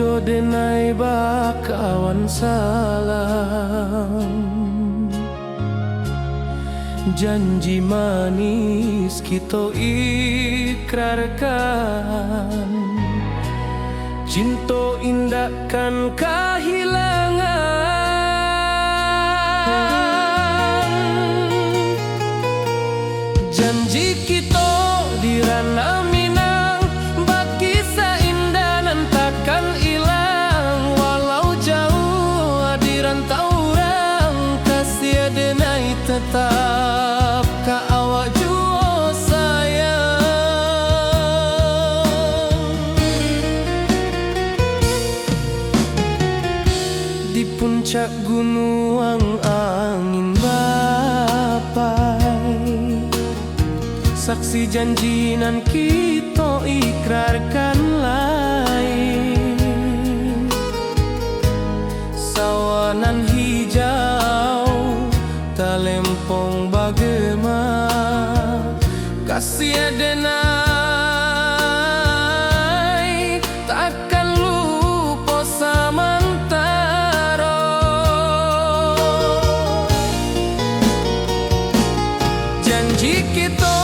jo denai bakawan salam, janji manis kita ikrarkan, cinta indahkan kehilangan. Janji kita di ranah Minang, bagi seindah nan takkan hilang. Walau jauh di rantau orang, kasih denai tetap ka awak jua sayang. Di puncak gunung angin bapai, saksi janji nan kita ikrarkan lain. Sawanan hijau talempong bagema, kasih denai takkan lupa samantara. Janji kita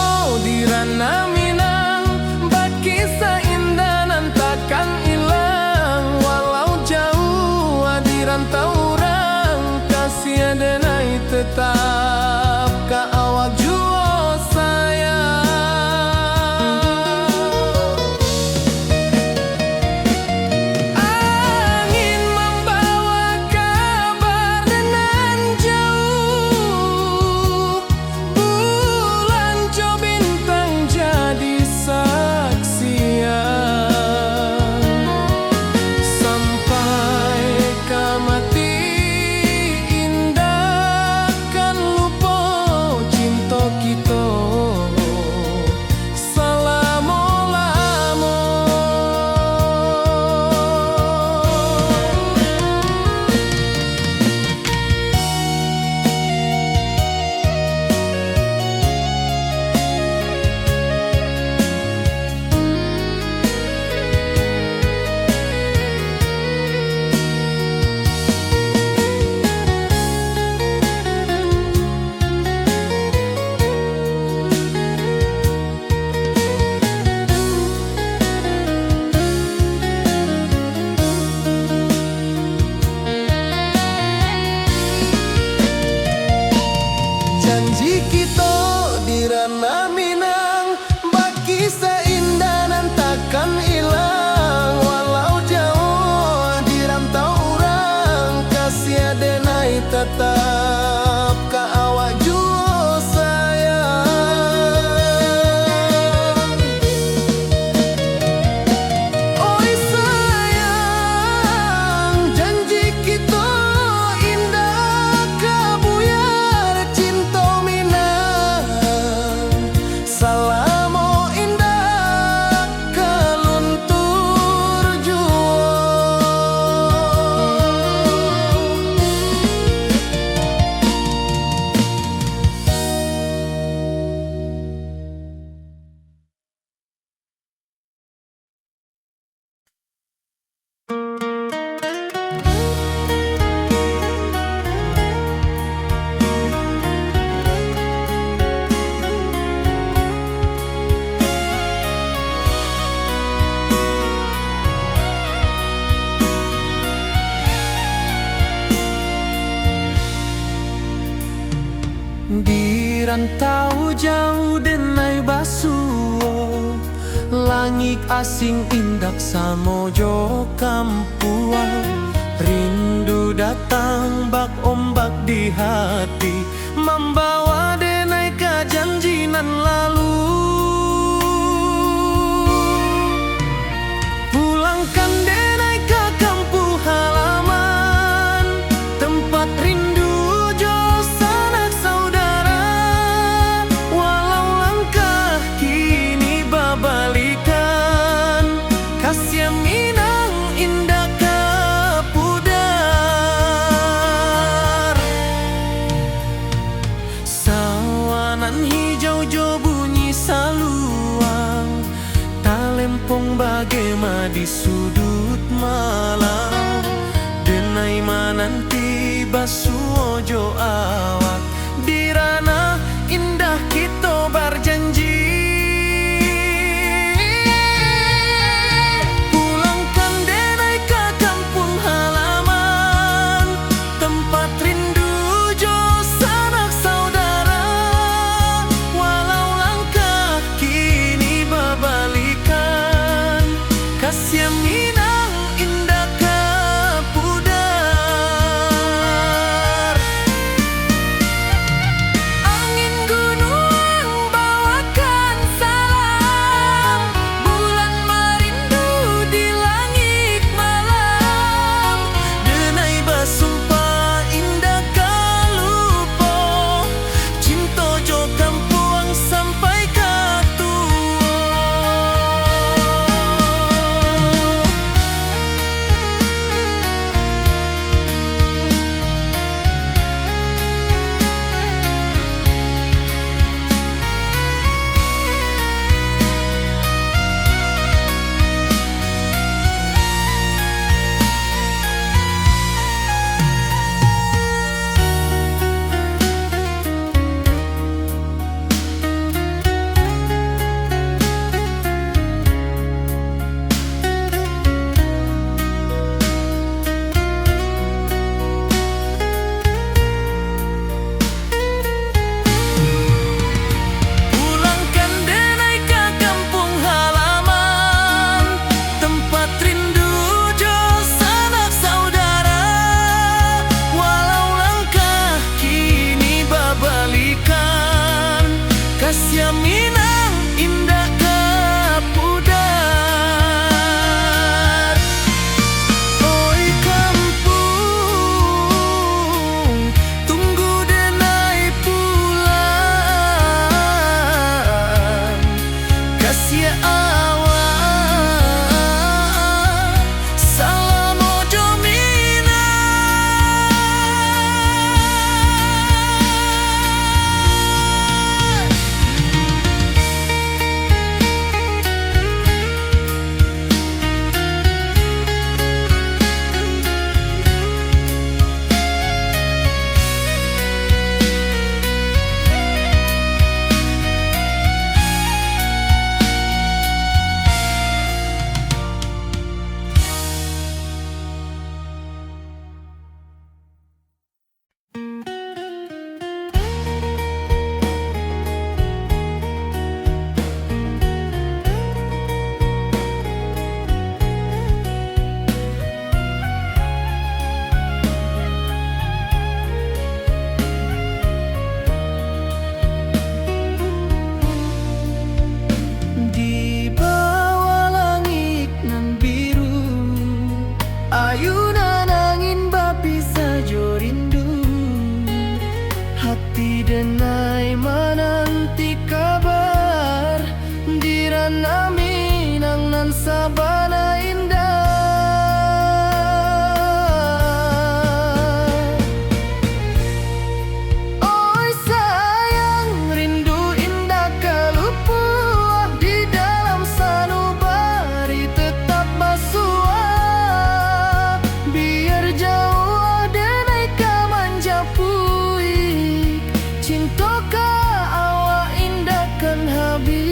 di ranah Minang, bagi seindah nan takkan hilang. Walau jauh di rantau orang, kasih denai tetap ka awak jua sayang. Angin membawa kabar nan jauh, bulan jo bintang jadi saksian. Sampai ke mati indah kan lupa cinta kita selama-lama. Janji kita di ranah Minang, bagi seindah nan takkan hilang. Walau jauh di rantau orang, kasih denai tetap ka awak jua sayang. Oi sayang, janji kita indah kabuyar cinta Minang. Salamo indah keluntur jua. Di rantau jauh denai basuo, langit asing indak samojo kampuan. Rindu datang bak ombak di hati, membawa denai ke janji nan lalu. Pulangkan denai ke kampung halaman, tempat rindu jo sanak saudara. Walau langkah kini babalikan, kasih Minang indah kapudar. Sawanan hijau jo bunyi saluang, talempong bagema di sudut semalam. Denai mananti basuojo awak, di ranah indah kita berjanji. Pulangkan denai ke kampung halaman, tempat rindu jo sanak saudara. Walau langkah kini berbalikan, kasih Minang indah ke pudar. Angin gunung bawakan salam, bulan merindu di langit malam. Denai basumpah indah kalupo, cinta jo kampuang sampai ke tua. Pulangkan denai ke kampung halaman, tempat rindu jo sanak saudara. Walau langkah kini berbalikan, kasih Minang indah ke pudar. Oi kampung, tunggu denai pulang. Kasih awak salam ojo Minang. Di bawah langit nan biru, ayunan angin bapisa jo rindu. Hati denai menanti kabar, di ranah Minang nan sabana indah. Oi sayang, rindu indah kalupuah, di dalam sanubari tetap basuah. Biar jauh denai ka manjapui, cinta ka awak indah kan habis.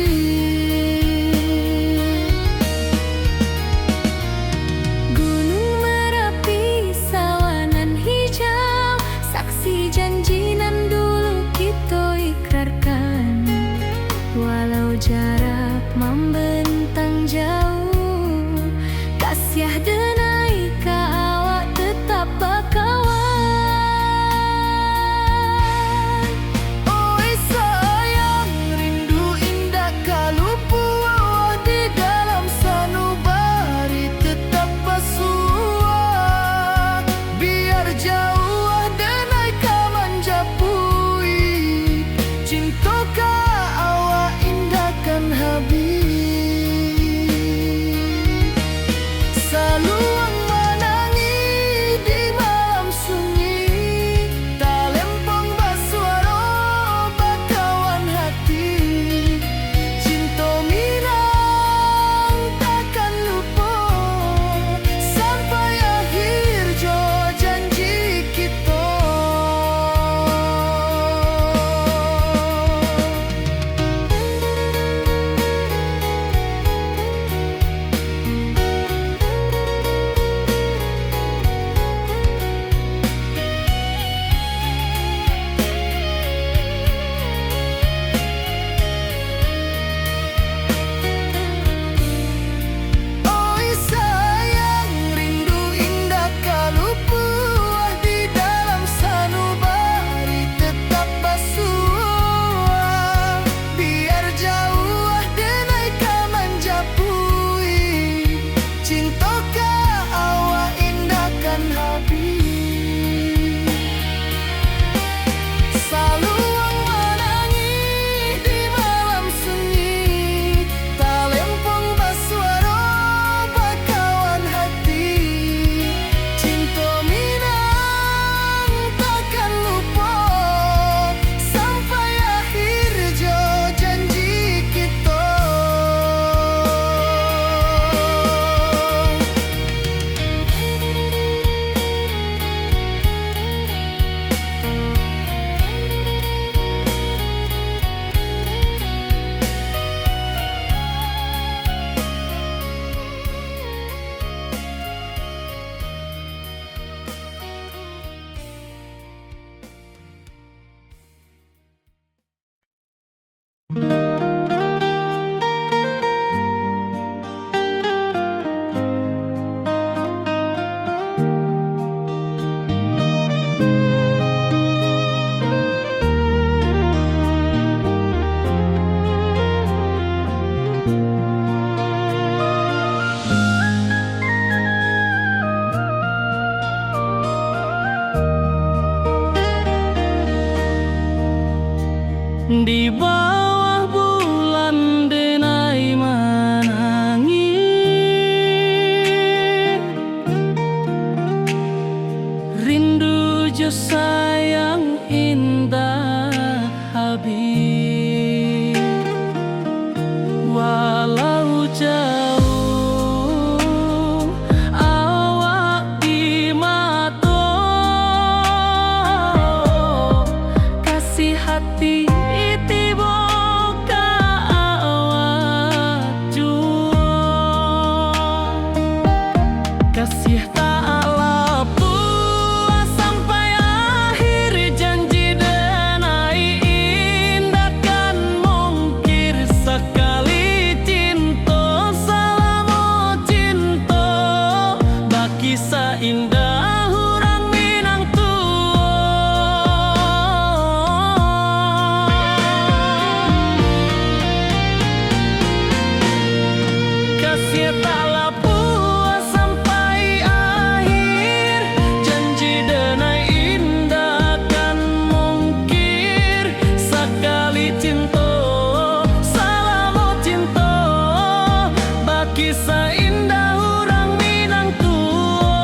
Gunung Merapi sawanan hijau, saksi janji nan dulu kita ikrarkan. Walau jarak membentang jauh, kasih denai ka awak tetap bakawan. Oi sayang, rindu indah kalupuah, di dalam sanubari tetap basuah. Biar jauh denai ka manjapui, Di bawah bulan denai menangi, rindu jo sayang indah habis. Walau jauh awak di mata, kasih hati kasih tak puas sampai akhir, janji denai indah kan mungkir. Sekali cinta selama cinta, baki seindah orang Minang tua. Kasih taklah puas sampai akhir, janji denai indah kan mungkir. Sekali cinta selama cinta, baki seindah orang Minang tua.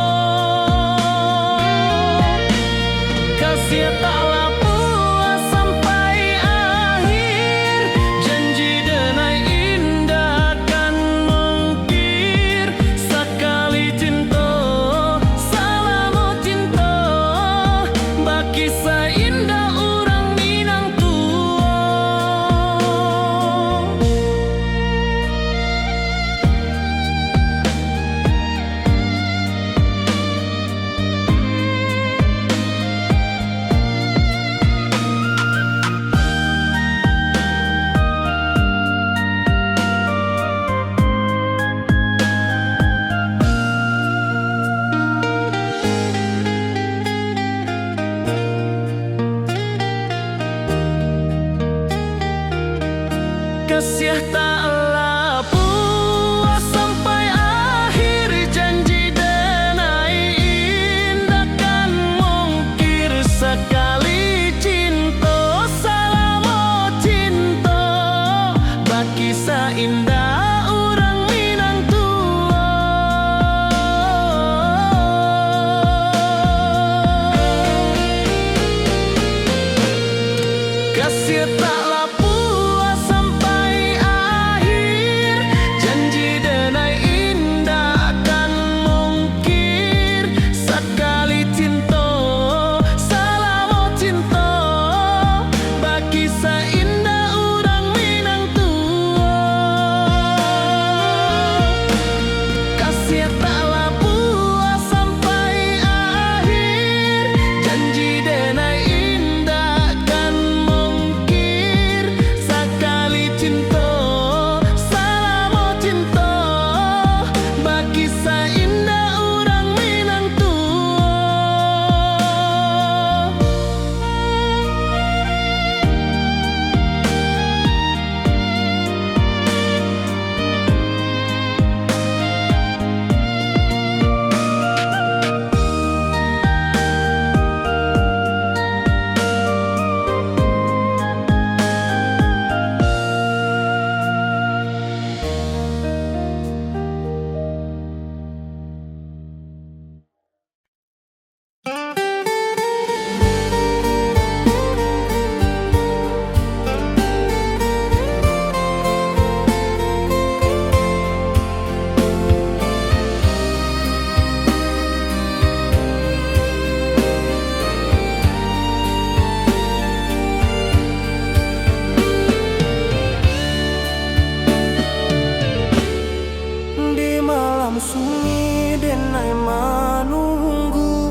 Kasih taklah puas sampai akhir, janji denai indah kan mungkir. Sekali cinta selama cinta, baki seindah orang Minang tua. Kasih taklah puas sampai akhir, janji denai indah kan mungkir. Sekali cinta selama cinta, baki seindah orang Minang tua. Kasih taklah puas sampai akhir, janji denai indah kan mungkir. Sekali cinta selama cinta, baki seindah orang Minang tua. Kasih taklah puas sampai akhir, janji denai indah kan mungkir. Sekali cinta selama cinta, baki seindah orang Minang tua. Di malam sunyi denai menunggu,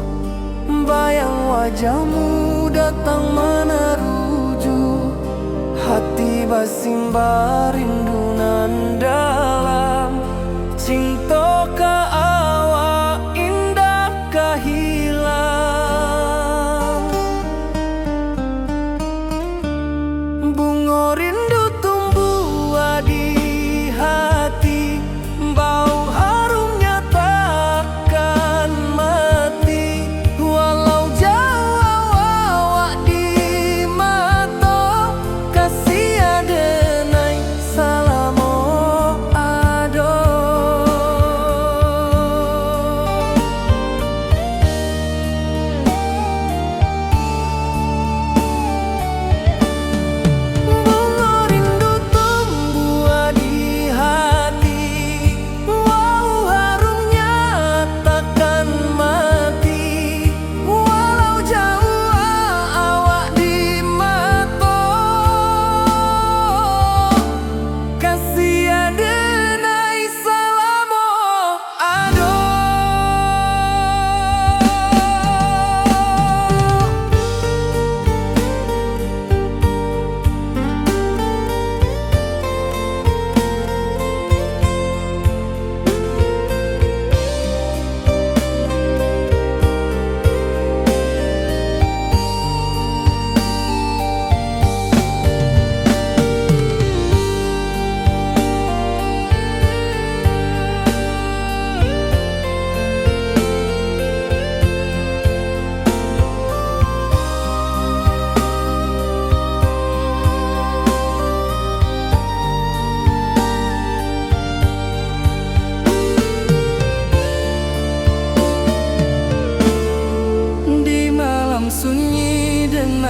bayang wajahmu datang meneruju. Hati basimba rindu nan dalam, cinta ka awak indah ka hilang. Bunga rindu tumbuh di hati, bau harumnya takkan mati. Walau jauh awak di mata,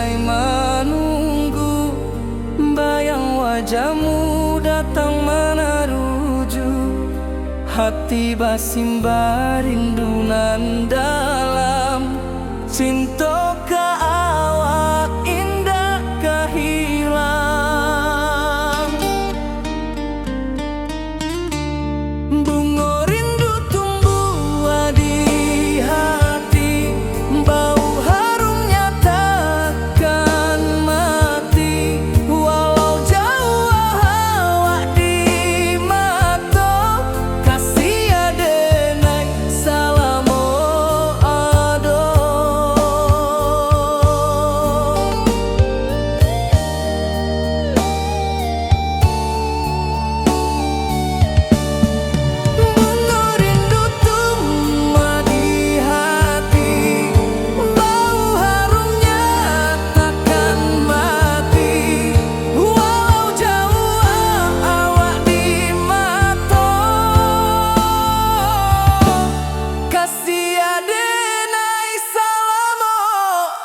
denai menunggu, bayang wajahmu datang meneruju, hati basimba rindu nan dalam, cinta ka awak indah kahilang. Bunga rindu tumbuh di hati, bau harumnya takkan mati, walau jauh awak di mata, kasih adenai salamo ado. Bunga rindu tumbuh di hati, bau harumnya takkan mati, walau jauh awak di mata, kasih adenai salamo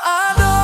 ado.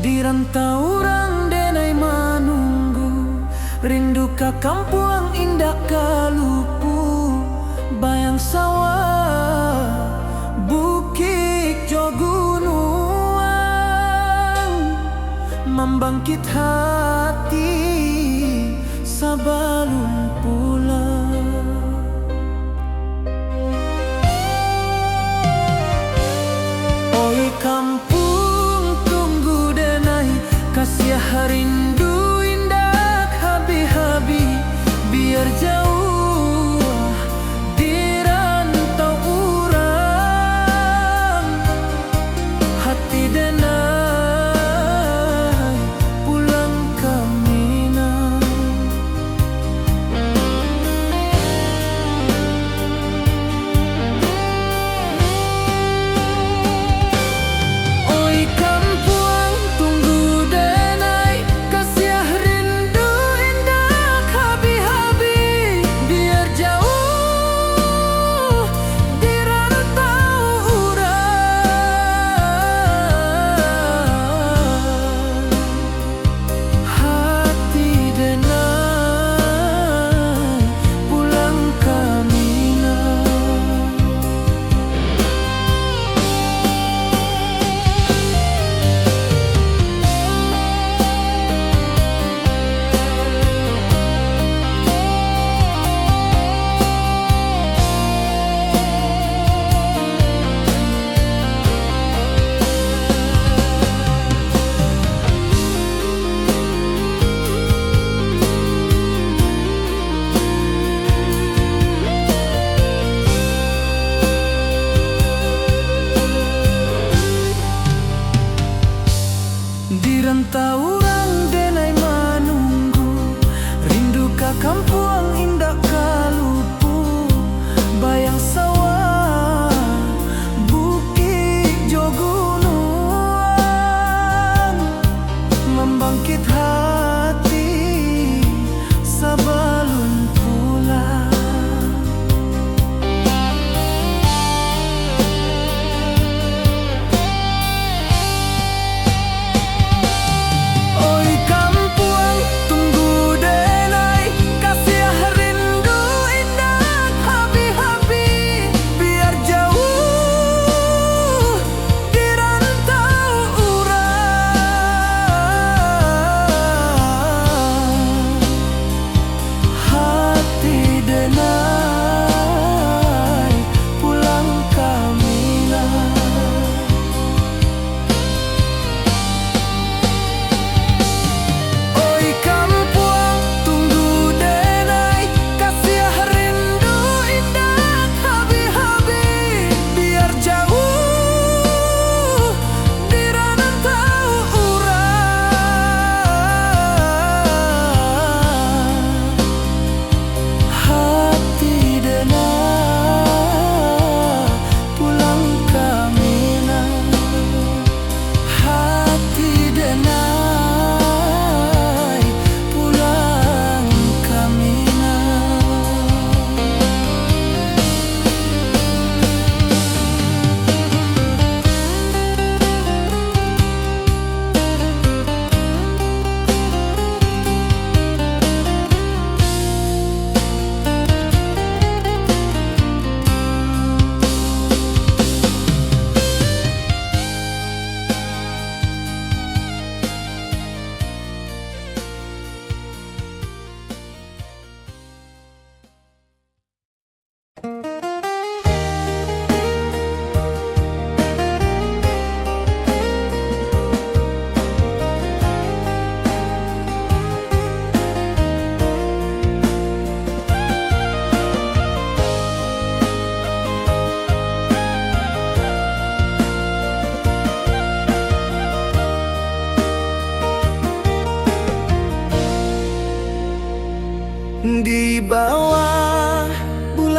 Di rantau orang denai menunggu, rindu ka kampung indah kalupu, bayang sawah bukit jo gunungan, membangkit hati sebelum pulang. Oi kampung tunggu denai, kasih rindu indah habi-habi,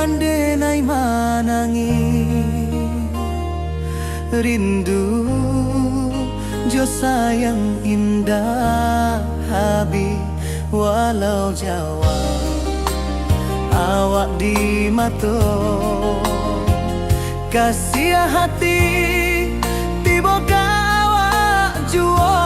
bulan denai manangi rindu jo sayang indah habi walau Jawa awak di mato kasih hati tiba awak juo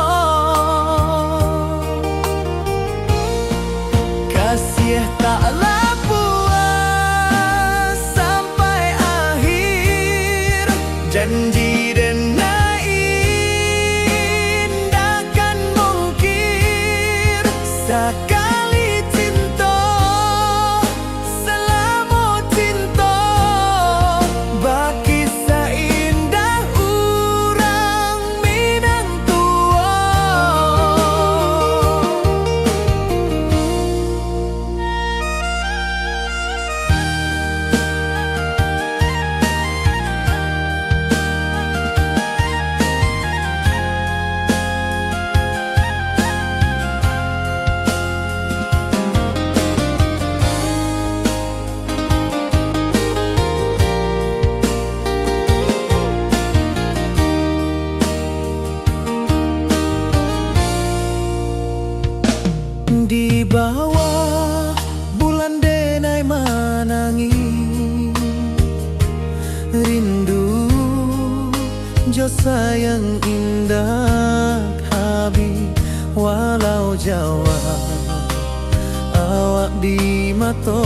kasih taklah puas sampai akhir janji denai indah mungkir sekali cinta selama cinta baki seindah urang Minang tua. Di bawah bulan denai manangi rindu jo sayang indah habi walau Jawa awak di mato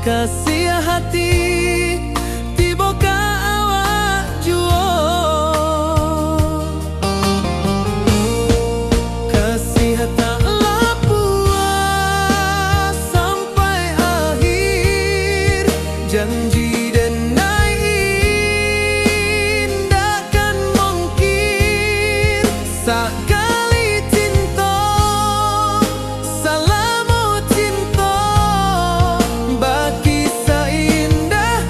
kasih hati tiba awak juo taklah puas sampai akhir janji denai indah mungkir sekali cinta selama cinta baki seindah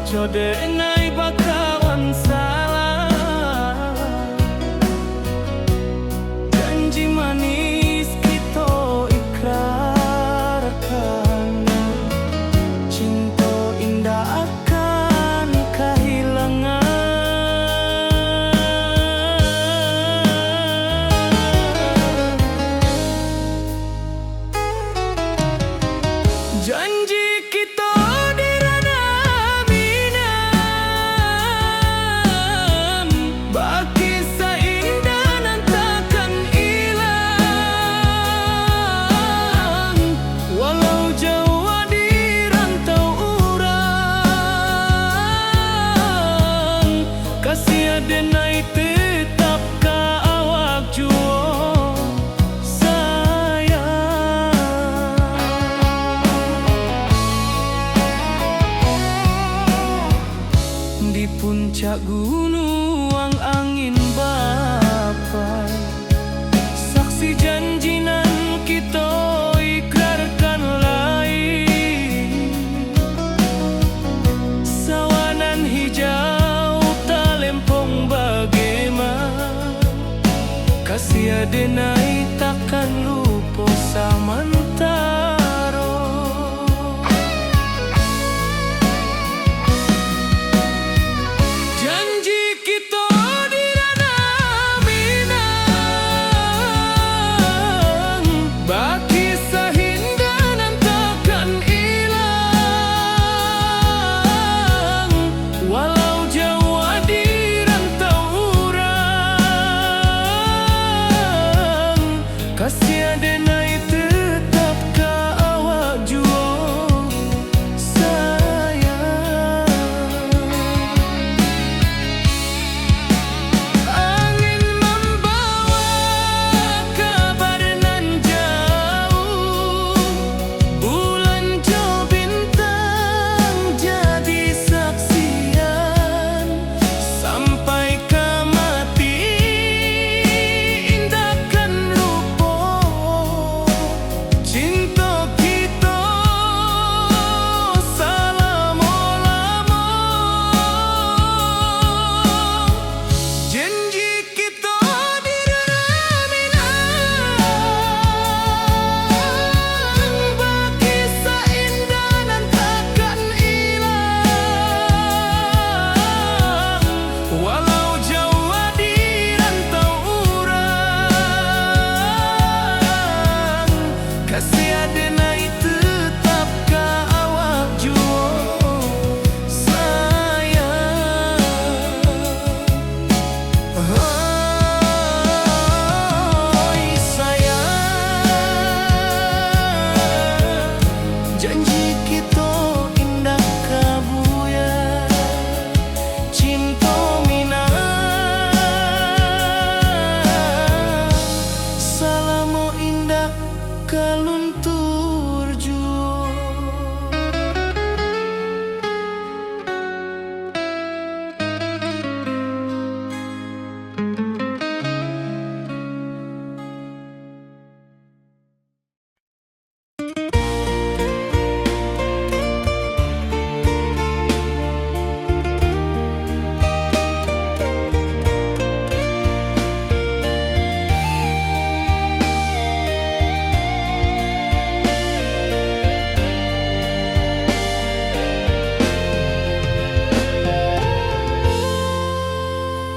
ojo denai bakawan salah. Janji manis kita ikrarkan, cinta indah akan kehilangan. Janji kita di ranah minam, baki seindah nan takkan hilang. Walau jauh di rantau urang, kasih adenai tetap ka awak juo di puncak gunung angin bapai. Saksi janji nan kita ikrarkan lain. Sawanan hijau talempong bagaimana, kasih adenai takkan lupa samantara. Janji kita di ranah minang, baki sahinda nan takkan hilang. Walau jauh di rantau urang, kasih adenai tetap ka awak juo sayang. Angin membawa kabar nan jauh, bulan jo bintang jadi saksian. Sampai ke mati indahkan lupa cinta kita selama-lama. Janji kita di ranah minang, baki seindah nan takkan hilang. Walau jauh di rantau urang, kasih adenai tetap ka awak juo sayang. Oi sayang, janji kita indah kabuya, cinta minang, salamo indah kaluntur juo.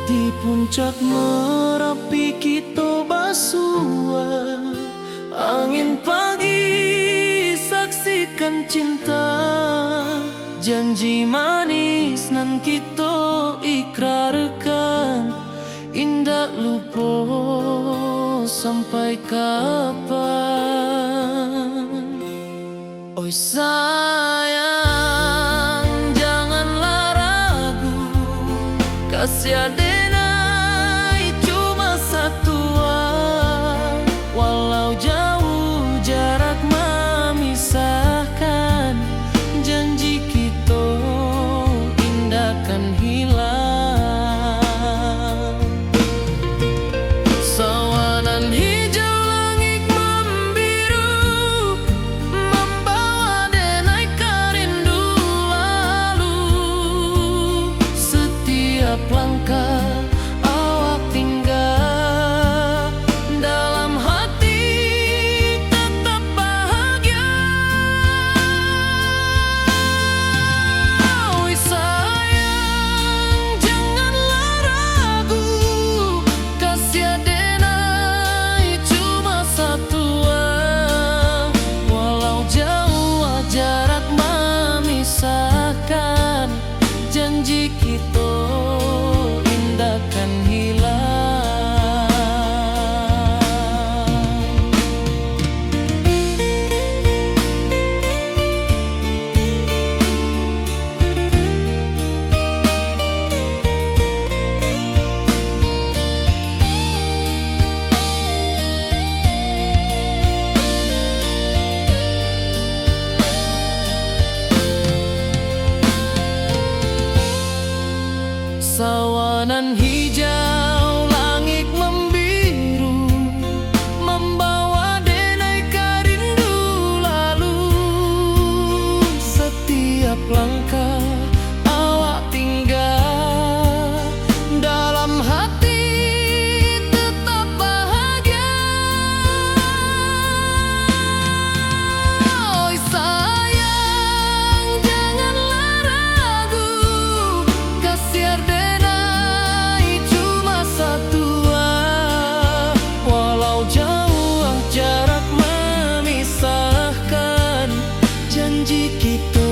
Di puncak Merapi kita basua, angin pagi saksikan cinta. Janji manis nan kita ikrarkan, indah lupa sampai kapan. Oi sayang, janganlah ragu, kasih adenai cuma satuan. Walau jauh jarak memisahkan, janji kita indahkan hilang. Sawanan hijau langit membiru, membawa denai ka rindu lalu. Setiap langkah awak tinggal, dalam hati tetap bahagia. Oi sayang, janganlah ragu, kasih denai cuma satu. Walau jauh jarak memisahkan, janji kita indahkan hilang. Sawanan hijau, langit membiru, membawa denai rindu lalu. Setiap langkah awak tinggal, dalam hati tetap bahagia. Oi sayang, janganlah ragu, kasih denai cuma satu. Walau jauh jarak memisahkan, janji kita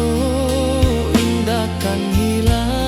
indahkan hilang.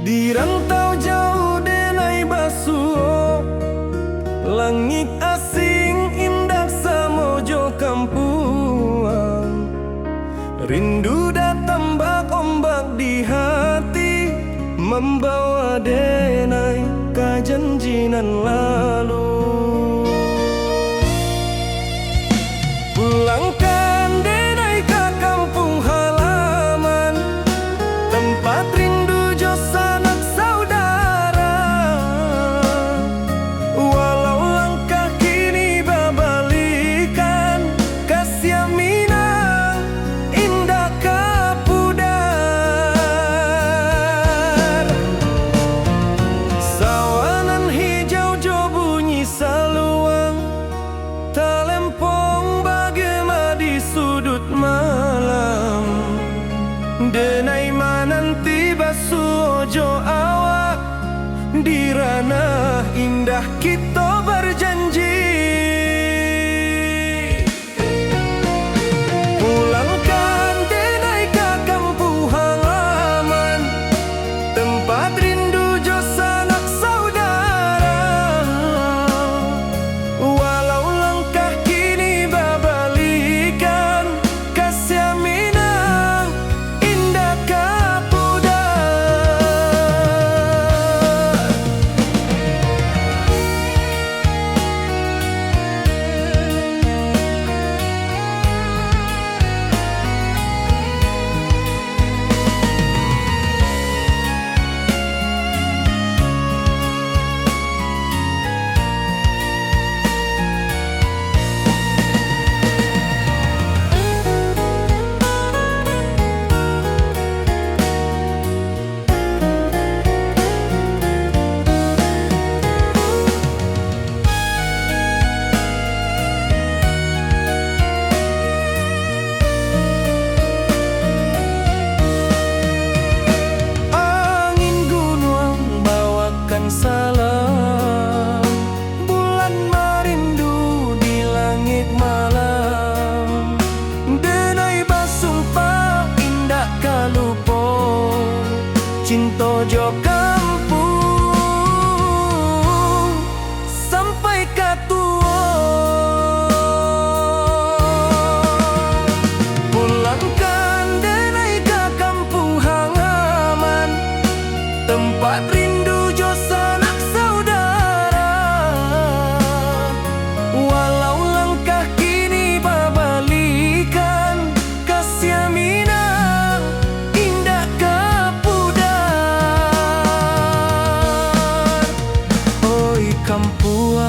Di rantau jauh denai basuh, langit asing indah samojo kampuang. Rindu datang bak ombak di hati, membawa denai kajanjinan lalu. Pulangkan denai ke kampung halaman, tempat rindu jo sanak saudara. Walau langkah kini babalikan, kasih minang indah kapudar. Sawanan hijau jo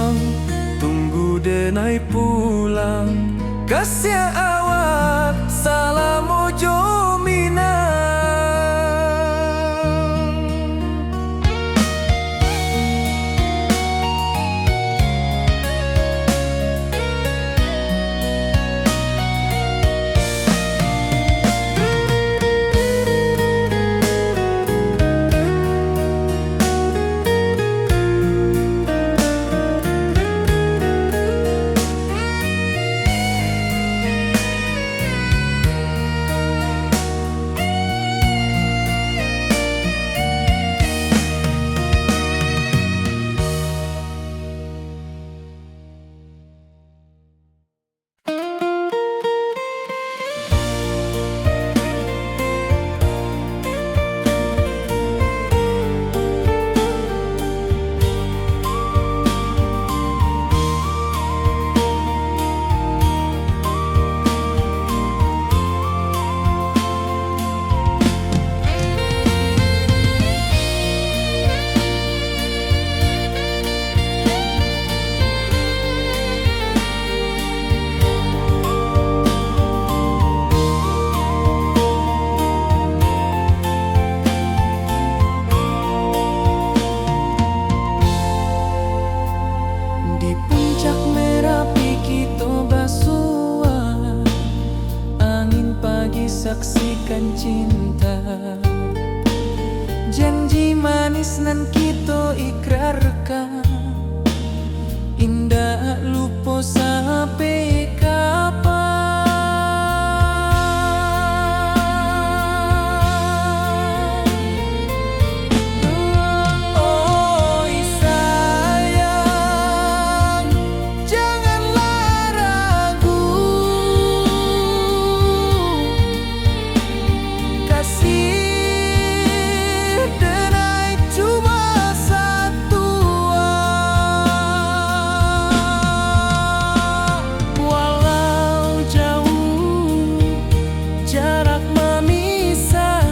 awang, tunggu denai pulang. Kasih awak, salam ojo minang. Saksikan cinta, janji manis nan kita ikrarkan, indah lupa sampai kapan. Oh sayang, janganlah ragu, kasih denai cuma satu. Walau jauh jarak memisahkan,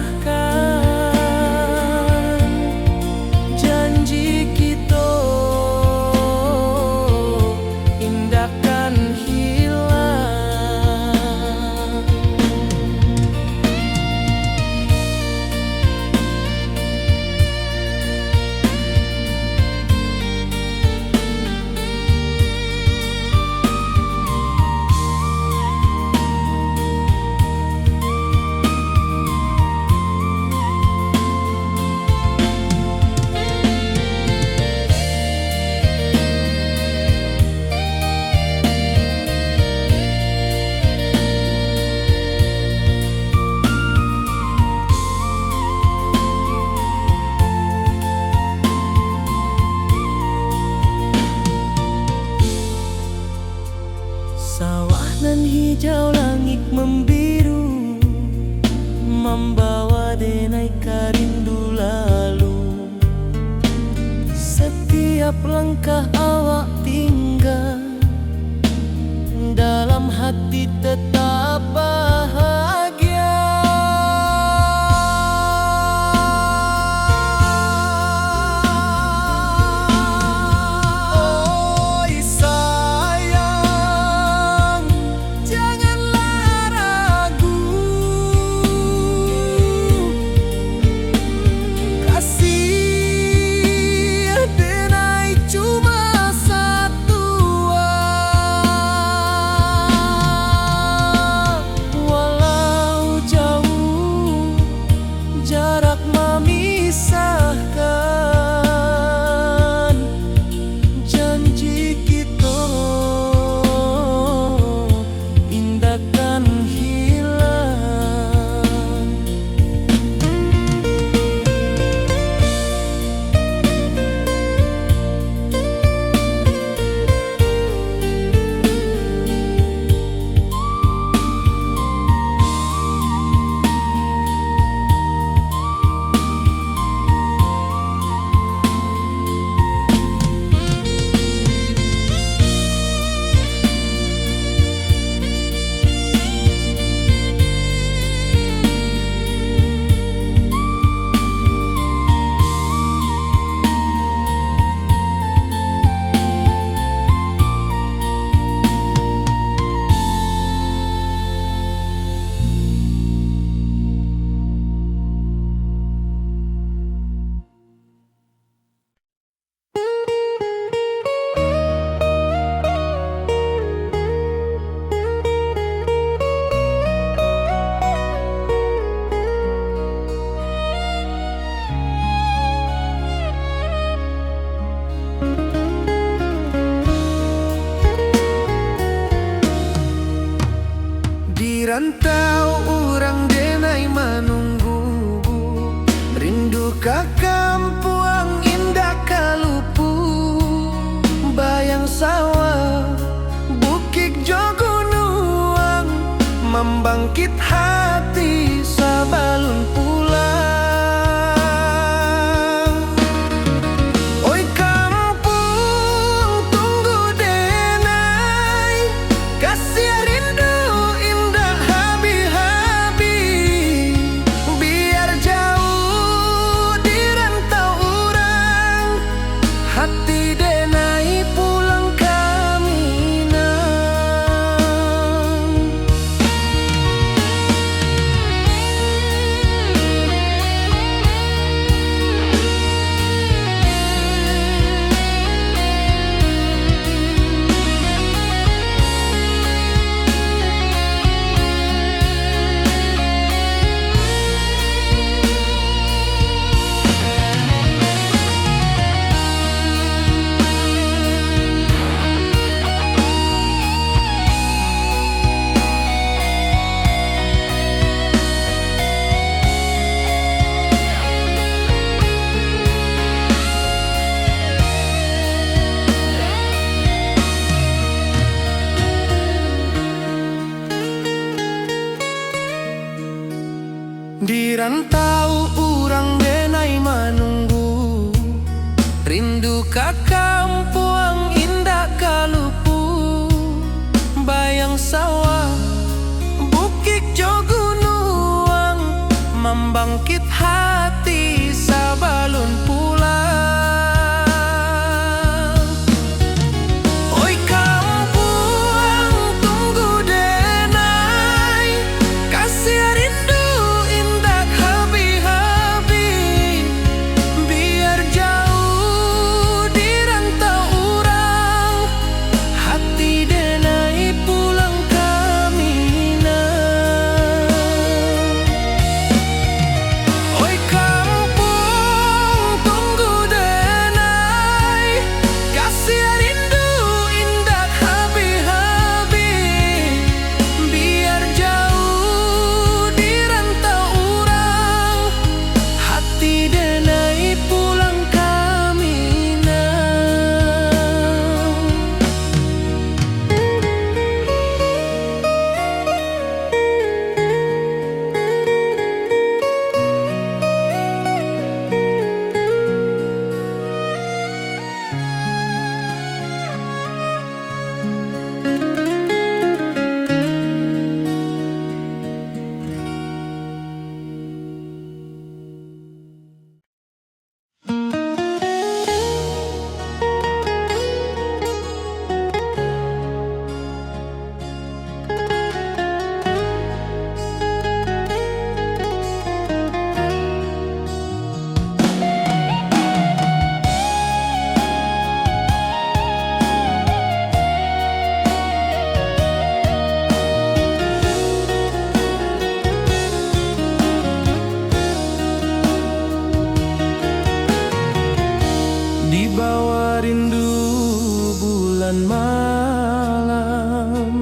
janji kita indahkan hilang. Sawah nan hijau, langit membiru, membawa denai karindu lalu. Setiap langkah awak tinggal, dalam hati tetap bahagia. Oh sayang, janganlah ragu, kasih denai cuma satu. rantau orang denai menunggu, rindu ka kampung indah kalupu, bayang sawah bukit jo gunung, membangkit hati sabalun pulang. Oi kampung tunggu denai, kasih rindu indah habi-habi, biar jauh di rantau orang, hati denai pulang kaminang. Di rantau orang denai menunggu, rindu ka kampung indah kalupu, bayang sawah bukit jo gunung, membangkit hati sabalun pulang. Oi kampung tunggu denai, kasih rindu indah habi-habi, biar jauh di rantau orang, hati denai pulang kaminang. Oi kampung tunggu denai, kasih rindu indah habi-habi, biar jauh di rantau orang, hati denai pulang kaminang. Di bawah rindu bulan malam,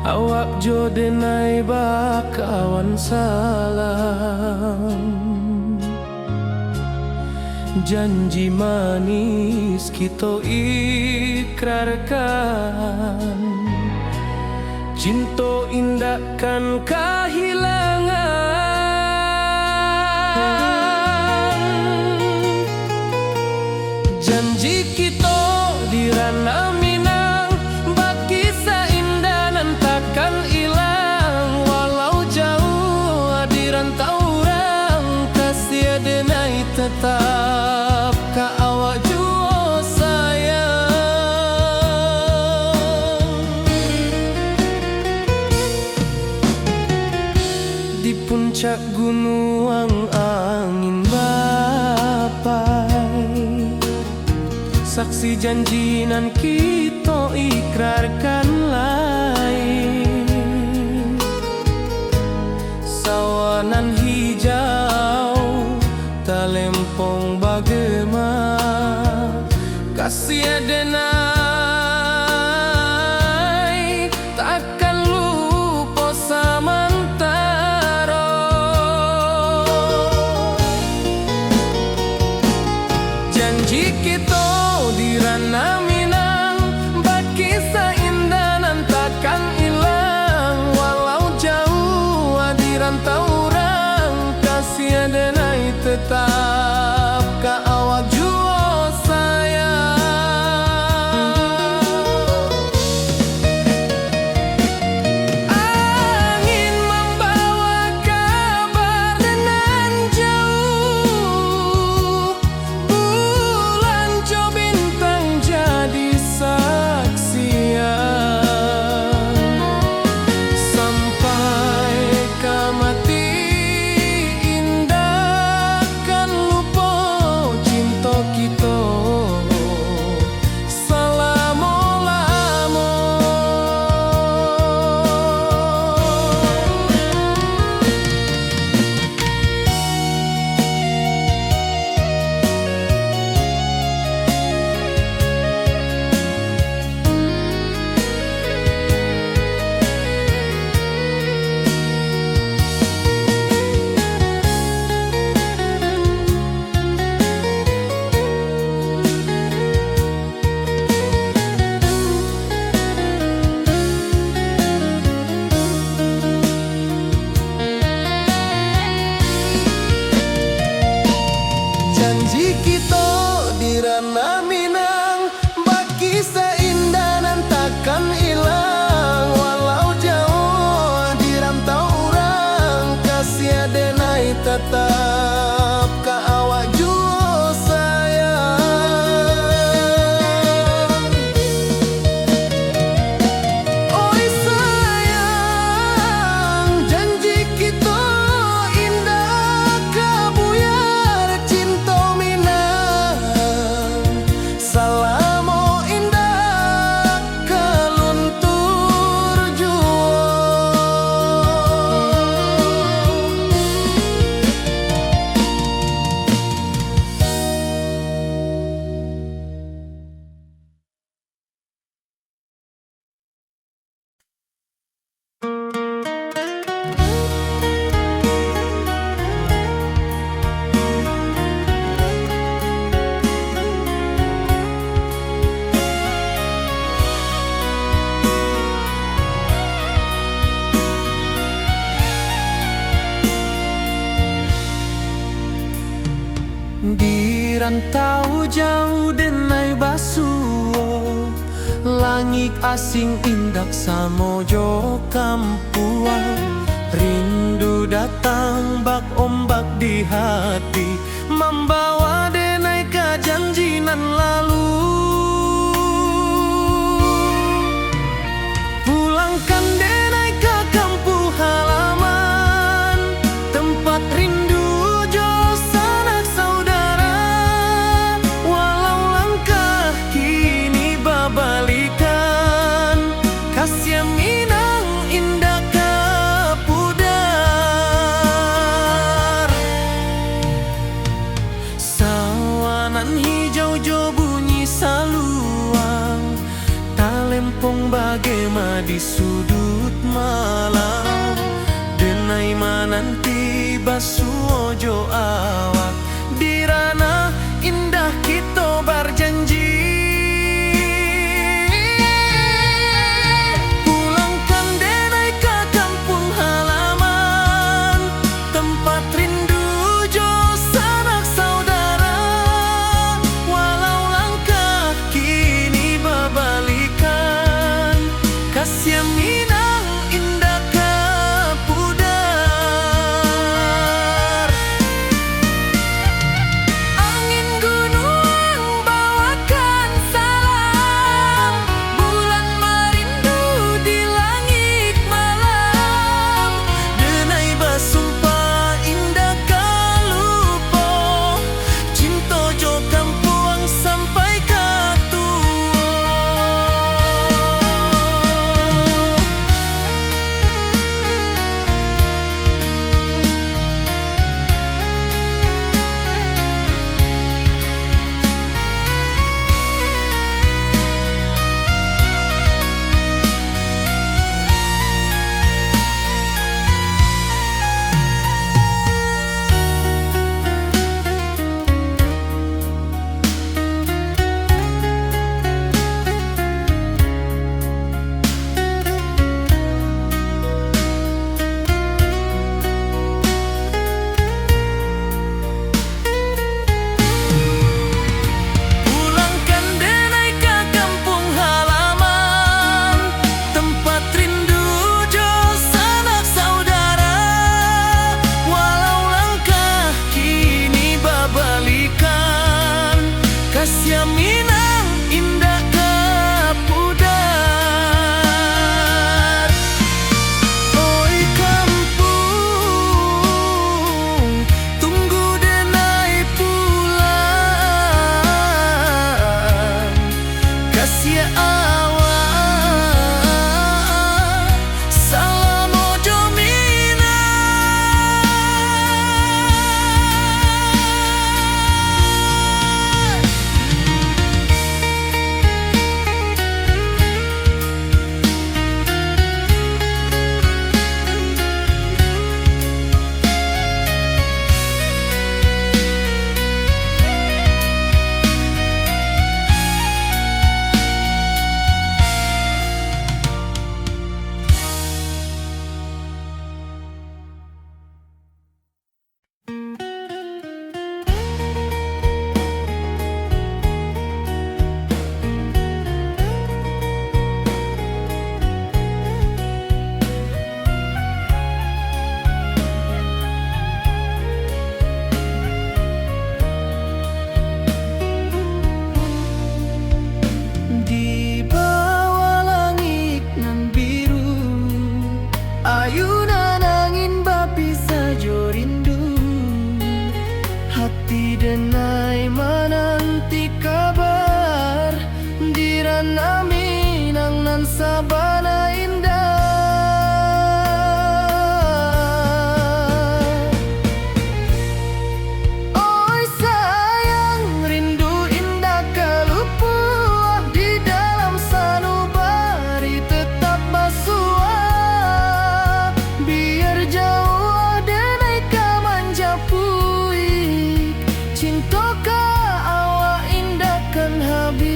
awak jo denai bakawan salam, janji manis kita ikrarkan, cinta indah kan kehilangan. Janji kita di ranah Minang, bakisah indah nan takkan hilang, walau jauh di rantau orang, kasih denai tetap ka awak jua sayang. Di puncak gunung angin bapai, saksi janji nan kita ikrarkan lain, sawanan hijau talempong bagema, kasih denai takkan lupa. rantau jauh denai basuo, langit asing indak samojo kampuang. Rindu datang bak ombak di hati, membawa denai ke janjinan lalu. Pulangkan denai ke kampung halaman, tempat rindu jo sanak saudara. Walau langkah kini babalikan, kasih Minang indah ke pudar. Sawanan hijau jo bunyi saluang, talempong bagema di sudut malam. Denai mananti basuo jo awak, di ranah indah kita berjanji. Pulangkan denai ke kampung halaman, tempat rindu jo sanak saudara. Walau langkah kini babalikan, kasih Minang indah ke pudar. Angin gunung bawakan salam, bulan merindu di langit malam. Denai basumpah indah kalupo, cinta jo kampuang sampai ke tua. Pulangkan denai ke kampung halaman, tempat rindu jo sanak saudara. Walau langkah kini babalikan, kasih Minang indah ke pudar. Oi kampung, tunggu denai pulang, kasih awak salam ojo Minang. Di bawah langit nan biru, ayunan angin bapisa jo rindu. Hati denai menanti kabar, di ranah Minang nan sabana indah. Oi sayang, rindu indah kalupuah, di dalam sanubari tetap basuah. Biar jauh denai ka manja puik, cinta ka awak indah kan habis.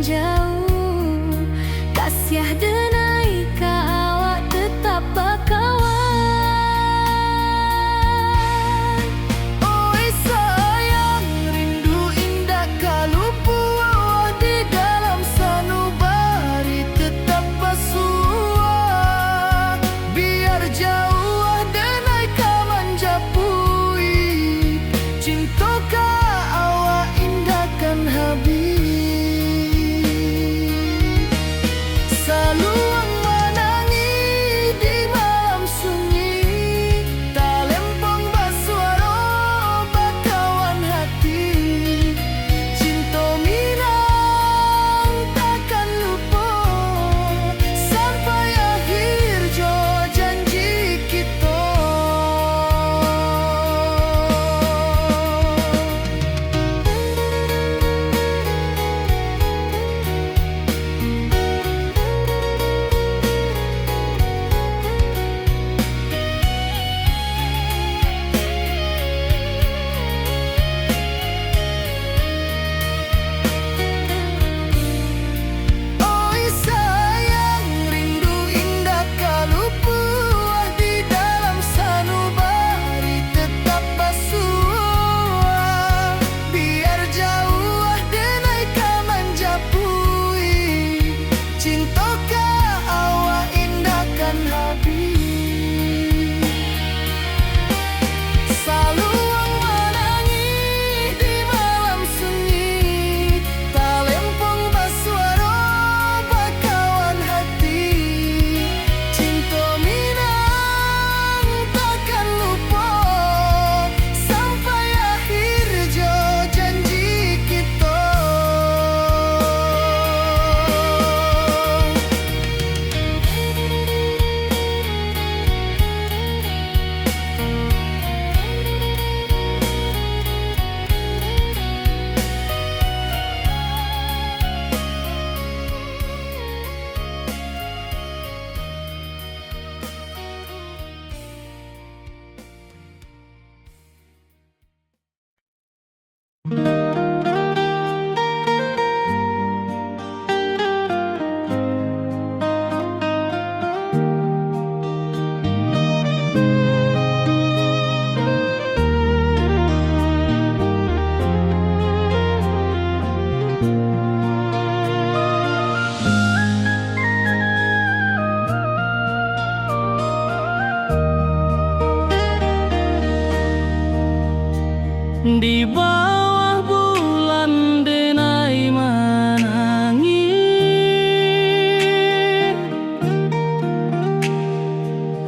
jauh, kasiah denai ka awak tetap bakawan. Oi sayang, rindu indah kalupua di dalam sanubari tetap basua. Biar jauh denai ka manjapui, cinta ka awak indahkan habis. Saluang menangi di malam sunyi, tak lempong basuara bakawan hati. Cinta minang takkan lupa sampai akhir jo janji kita. Oi sayang, rindu indah kalupua di dalam sanubari tetap basua. Biar jauh denai ka manjapui, cinta ka awak indahkan habis. Saluang menangi di malam sunyi, tak lempong basuara bakawan hati. Cinta minang takkan lupa sampai akhir jo janji kita. Di bawah bulan denai menangi,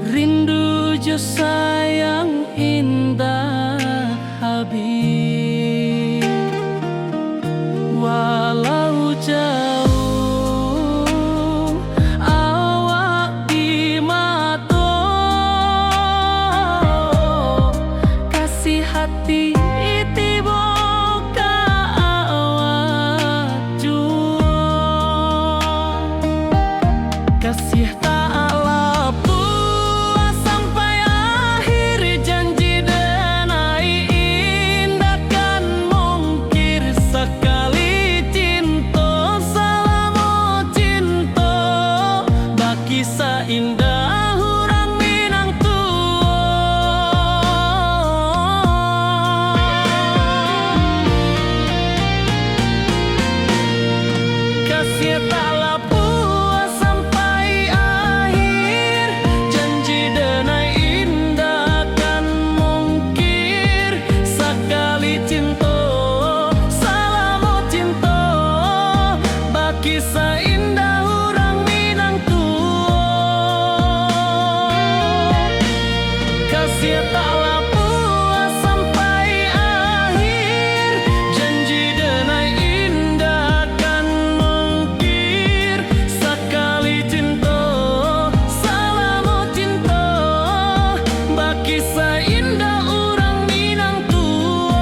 rindu jo sayang indah habis. Walau jauh awak di mata, kasih hati tiba ka awak jua. Kasih tak lapu sampai akhir janji denai indahkan mungkir sekali cinta. Selama cinta baki seindah hurang Minang kasih tak lapu sampai akhir janji denai indahkan mungkir sekali cinta. Selama cinta baki seindah hurang Minang kasih tak lapu sampai akhir janji denai indahkan mungkir sekali cinta. Selama cinta baki seindah urang Minang tua.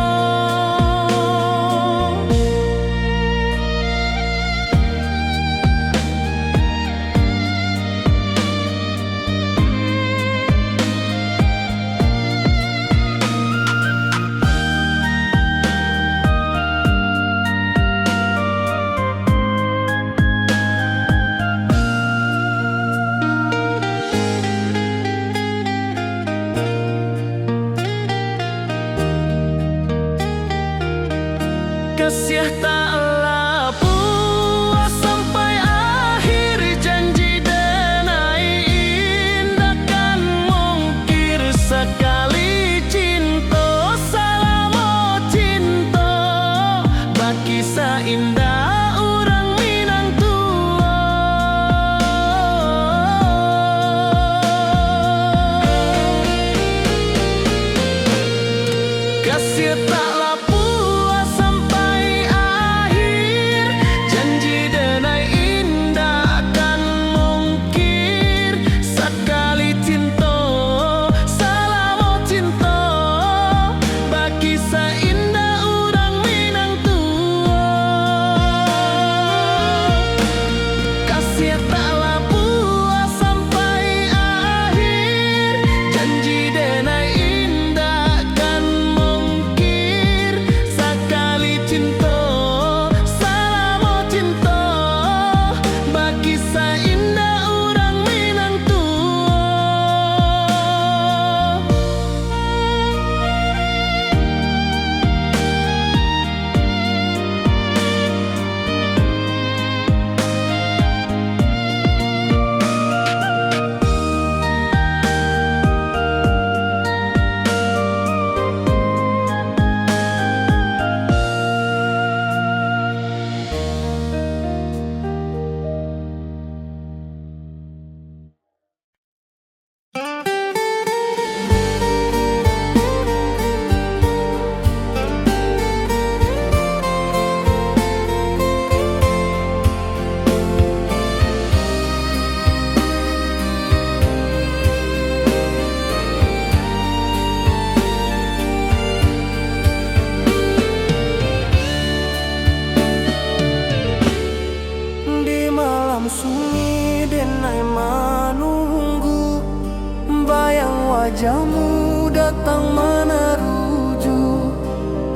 wajahmu datang meneruju,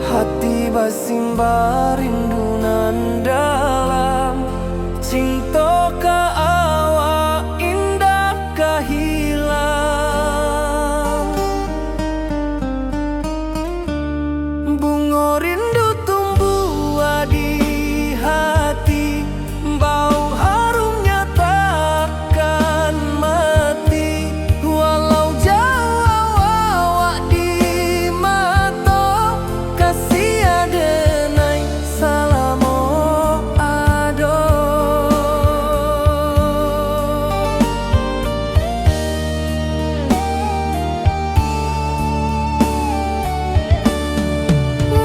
hati bersimbah rindu nan dalam. Cinta ka awak indah kahilang. Bunga rindu tumbuh di hati, bau harumnya takkan mati. Walau jauh awak di mata, kasih adenai salamo ado.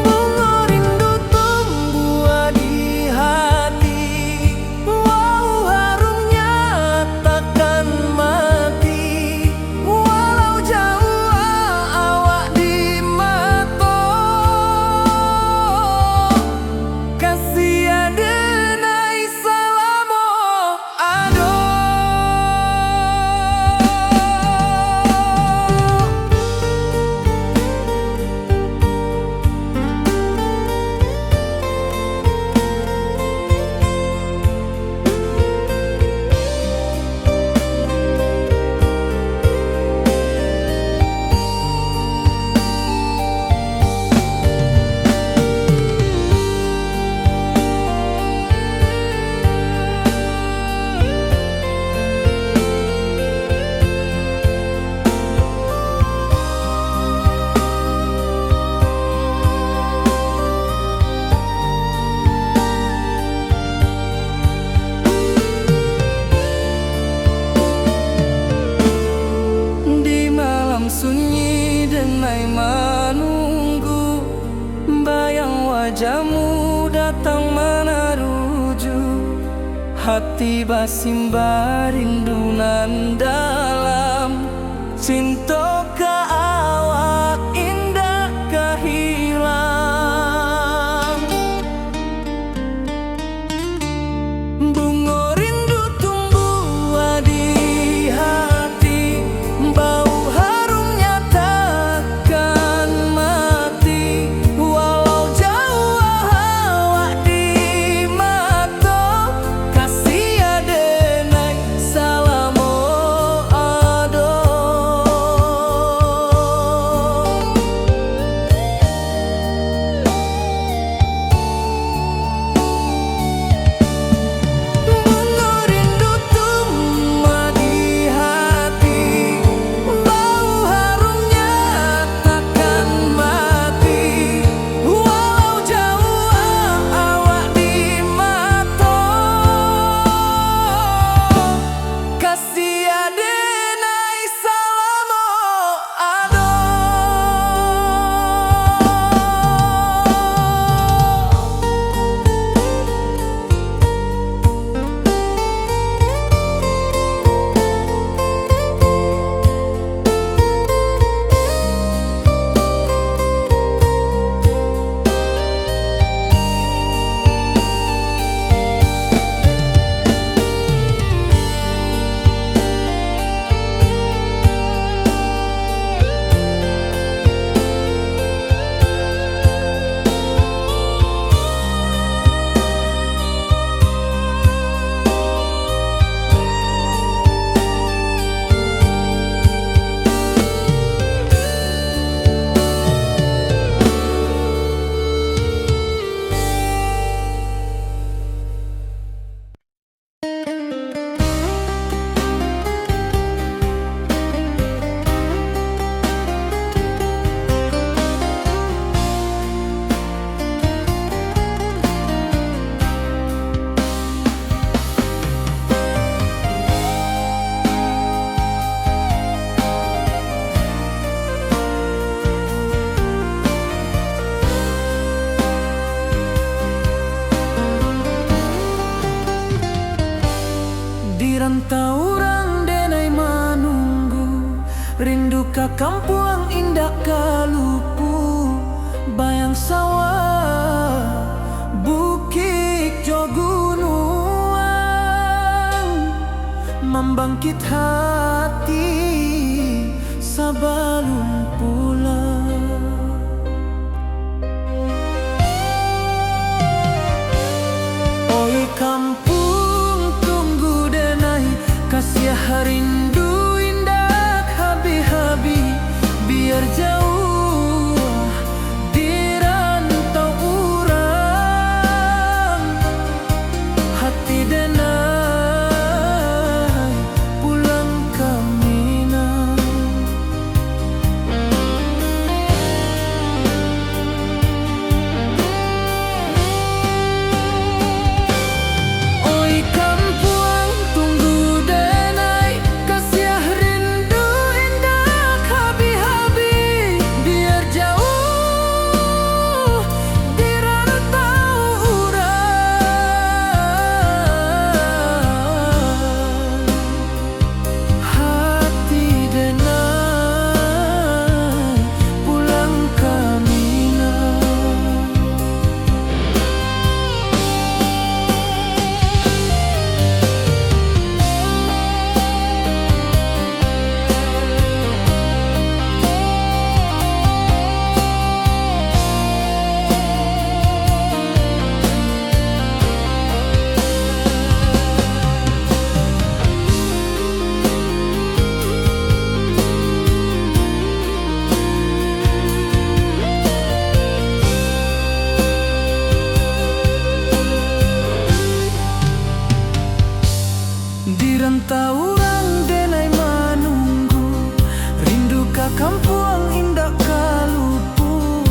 Bunga rindu tumbuh di hati, wow harumnya takkan mati. Walau jauh awak di mata, kasih adenai salamo ado. Di malam sunyi denai menunggu, bayang wajahmu datang meneruju, hati bersimbah rindu nan dalam. Cinta ka awak indah kahilang. Bunga rindu tumbuh di hati, bau harumnya takkan mati. Walau jauh awak di mata, kasih adenai salamo ado. Bunga rindu tumbuh di hati, bau harumnya takkan mati. Walau jauh awak di mata, kasih adenai salamo ado. Di rantau orang denai menunggu, rindu ka kampung indah kalupu. Bayang sawah, bukit jo gunungan, membangkit hati sebelum pulang. Oi kampung tunggu denai, kasih rindu indah habi-habi, biar jauh di rantau urang. Hati denai pulang ke Minang. Oi kampung tunggu denai, kasih rindu indah habi-habi, biar jauh di rantau urang. Hati denai pulang ke Minang. Di rantau urang denai menunggu, rindu ka kampung indah kalupu,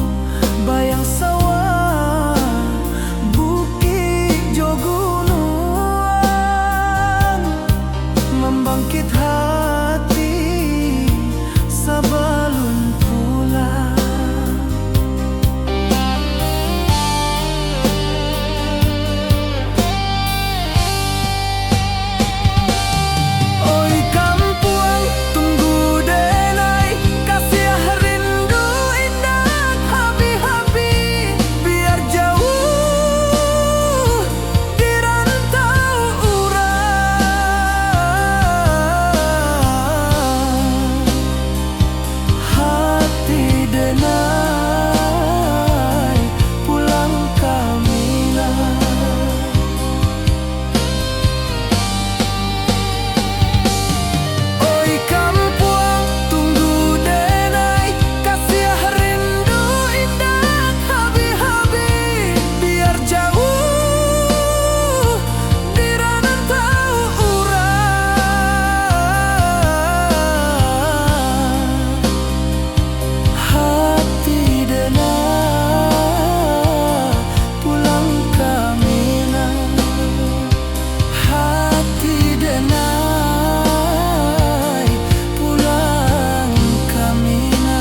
bayang sawah bukit jo gunung, membangkit hati sebelum pulang. Oi kampung tunggu denai, kasih rindu indah habi-habi, biar jauh di rantau urang. Hati denai pulang ke Minang. Oi kampung tunggu denai, kasih rindu indah habi-habi, biar jauh di rantau urang. Hati denai pulang ke Minang. Hati denai pulang ke Minang.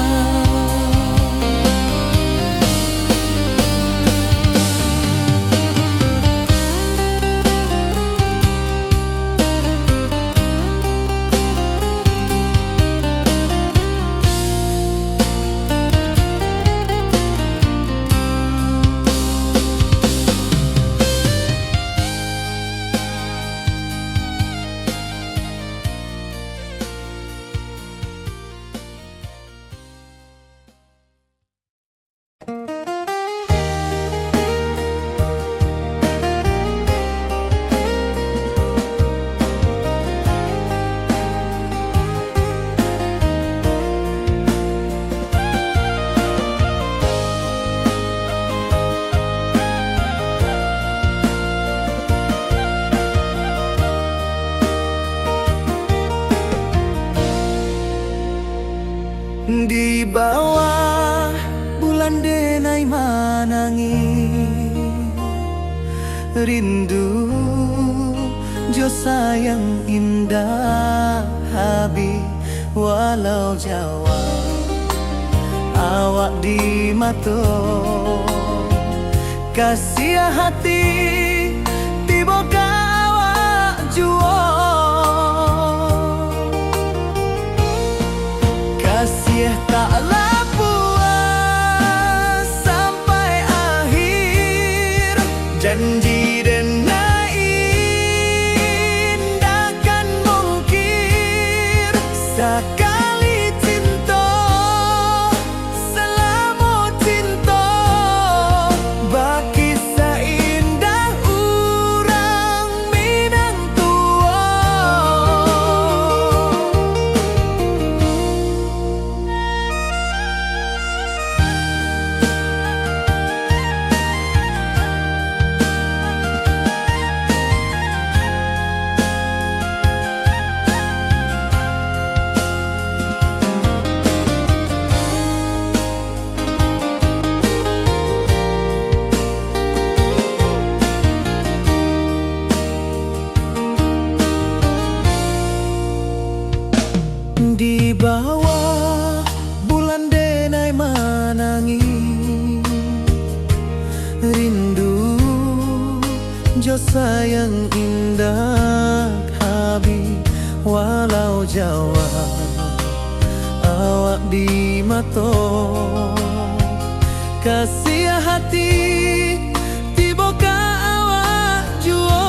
Di bawah bulan denai manangi, rindu jo sayang indah habi, walau Jawa awak di mato, kasih hati tiba ka awak juo, kasih taklah puas sampai akhir, janji denai indah kan mungkir, sekali cinta sayang indah Habib walau Jawa awak di mato kasih hati tiba ka awak juo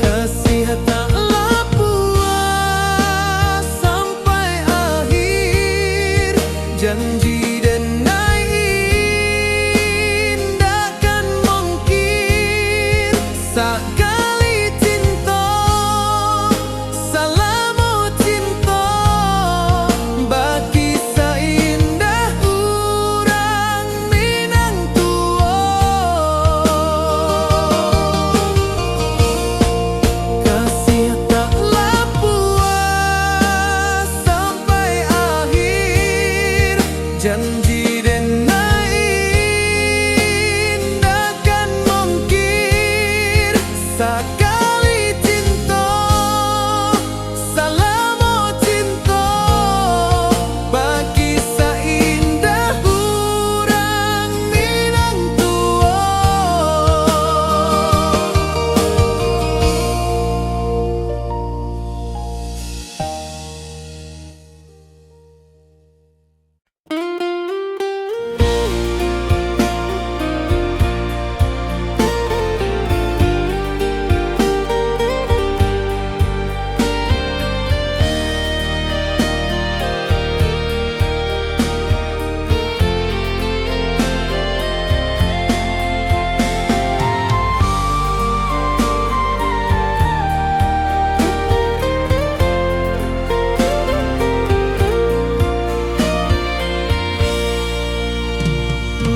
kasih tak puas sampai akhir janji dan indahkan mungkin sekali cinta salamu cinta bagi seindah urang Minang tua kasih taklah puas sampai akhir janji dan indahkan mungkin sekali cinta salamu cinta bagi seindah urang Minang tua.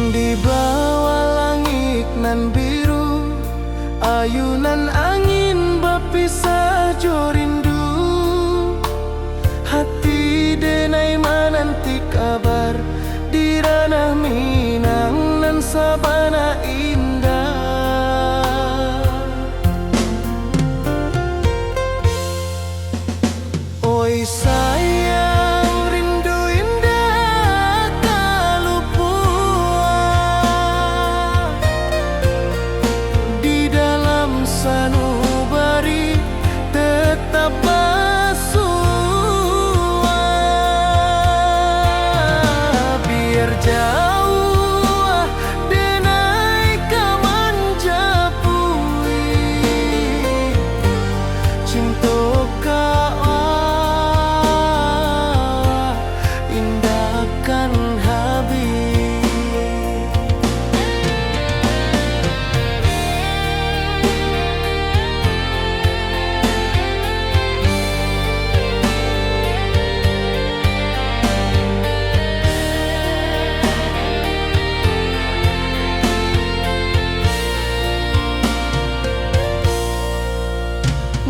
Di bawah langit nan biru ayunan angin berpisah jo rindu hati denai menanti kabar di ranah Minang nan sabana indah oi sayang rindu indah kalau puas di dalam sanubari tetap bersua biar jauh denai kaman japui cinta indahkan habis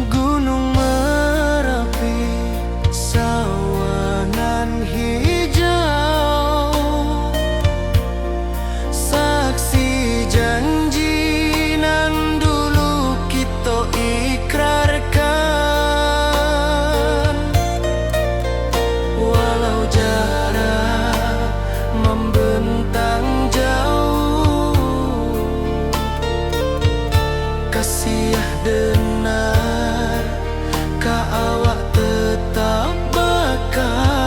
Gunung Merapi sawanan hijau saksi janji nan dulu kita ikrarkan walau jarak membentang jauh kasih denar ka awak tetap berkawan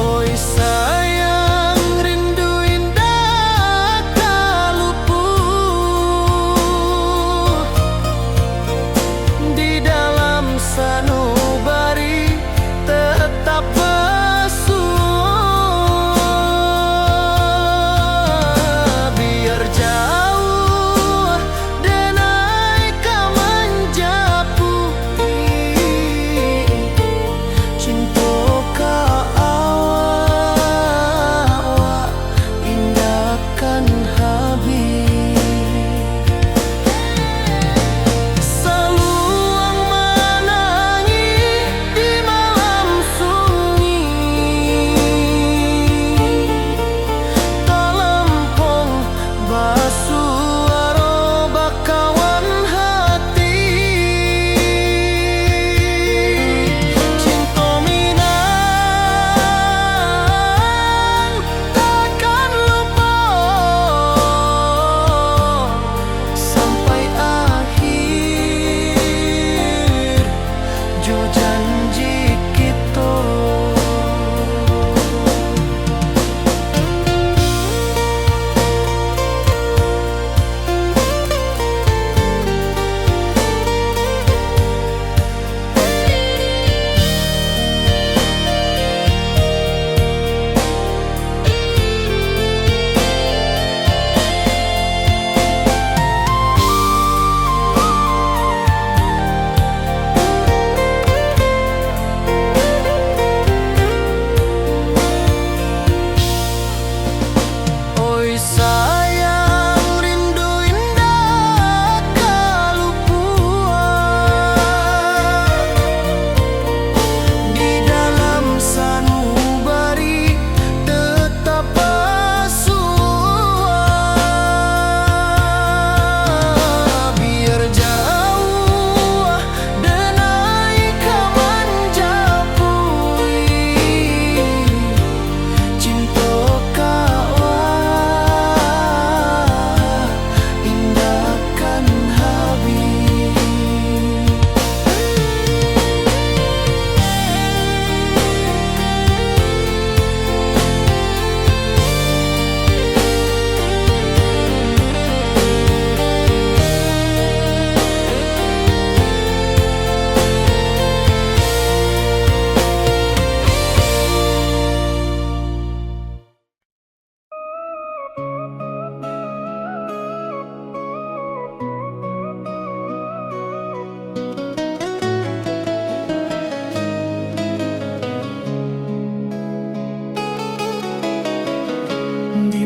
oi sayang rindu indah kalau puh di dalam sanubari tetap bersua biar jauh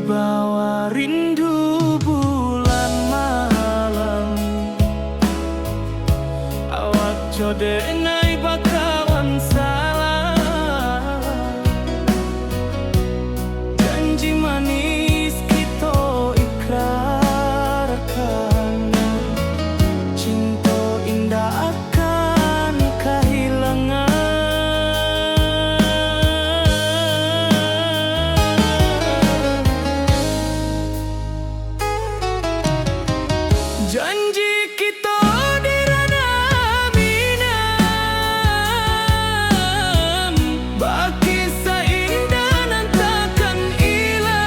Wibawa rindu bulan malam, awak jodenai bakawan salah. Janji manis kita ikrarkan, cinta indah akan kehilangan. Janji kita di ranah minam, baki seindah nan takkan hilang.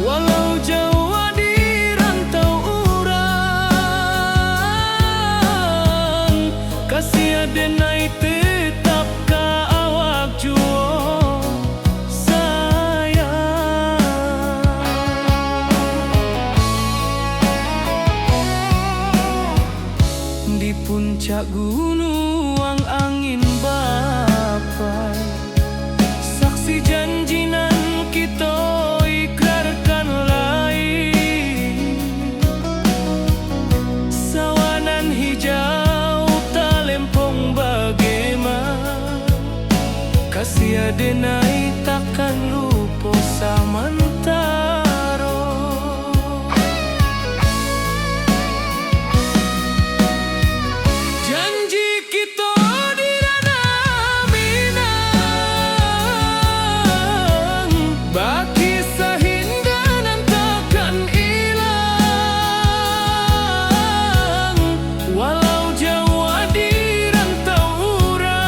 Walau jauh di rantau urang, kasih adenai tetap ka awak juo. Di puncak gunung angin bapai, saksi janji nan kita ikrarkan lain. Sawanan hijau talempong bagaimana, kasih adenai takkan lupa samantara. Janji kita di ranah minang, baki sahindah nan takkan hilang. Walau jauh di rantau urang,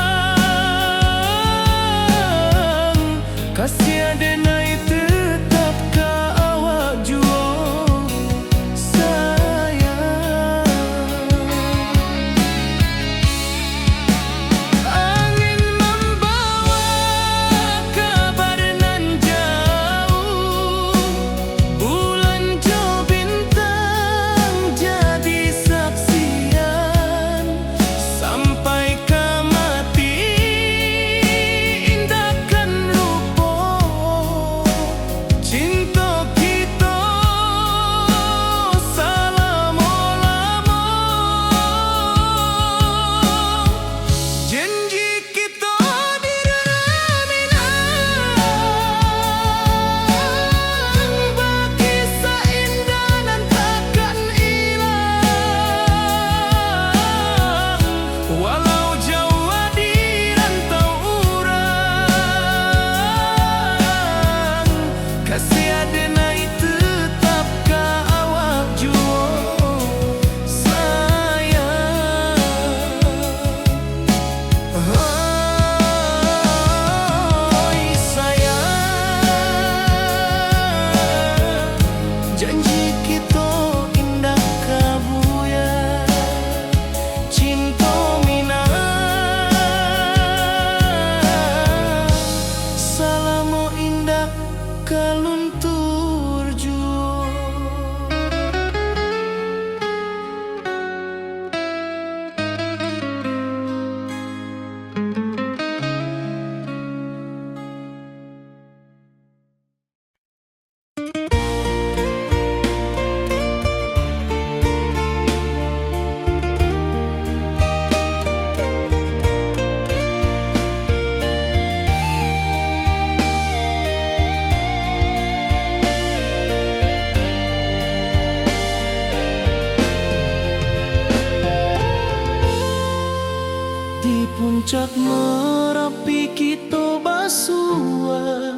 kasih adenai tetap ka awak juo sayang. Angin membawa kabar nan jauh, bulan jo bintang jadi saksian. Sampai ke mati indahkan lupa, cinta kita selama-lama. Janji kita di ranah minang, baki seindah nan takkan hilang. Walau jauh di rantau urang, kasih adenai tetap ka awak juo sayang. Oi sayang, janji kita indah kabuya, cinta minang, salamo indah kaluntur juo. Di puncak Merapi kita basua,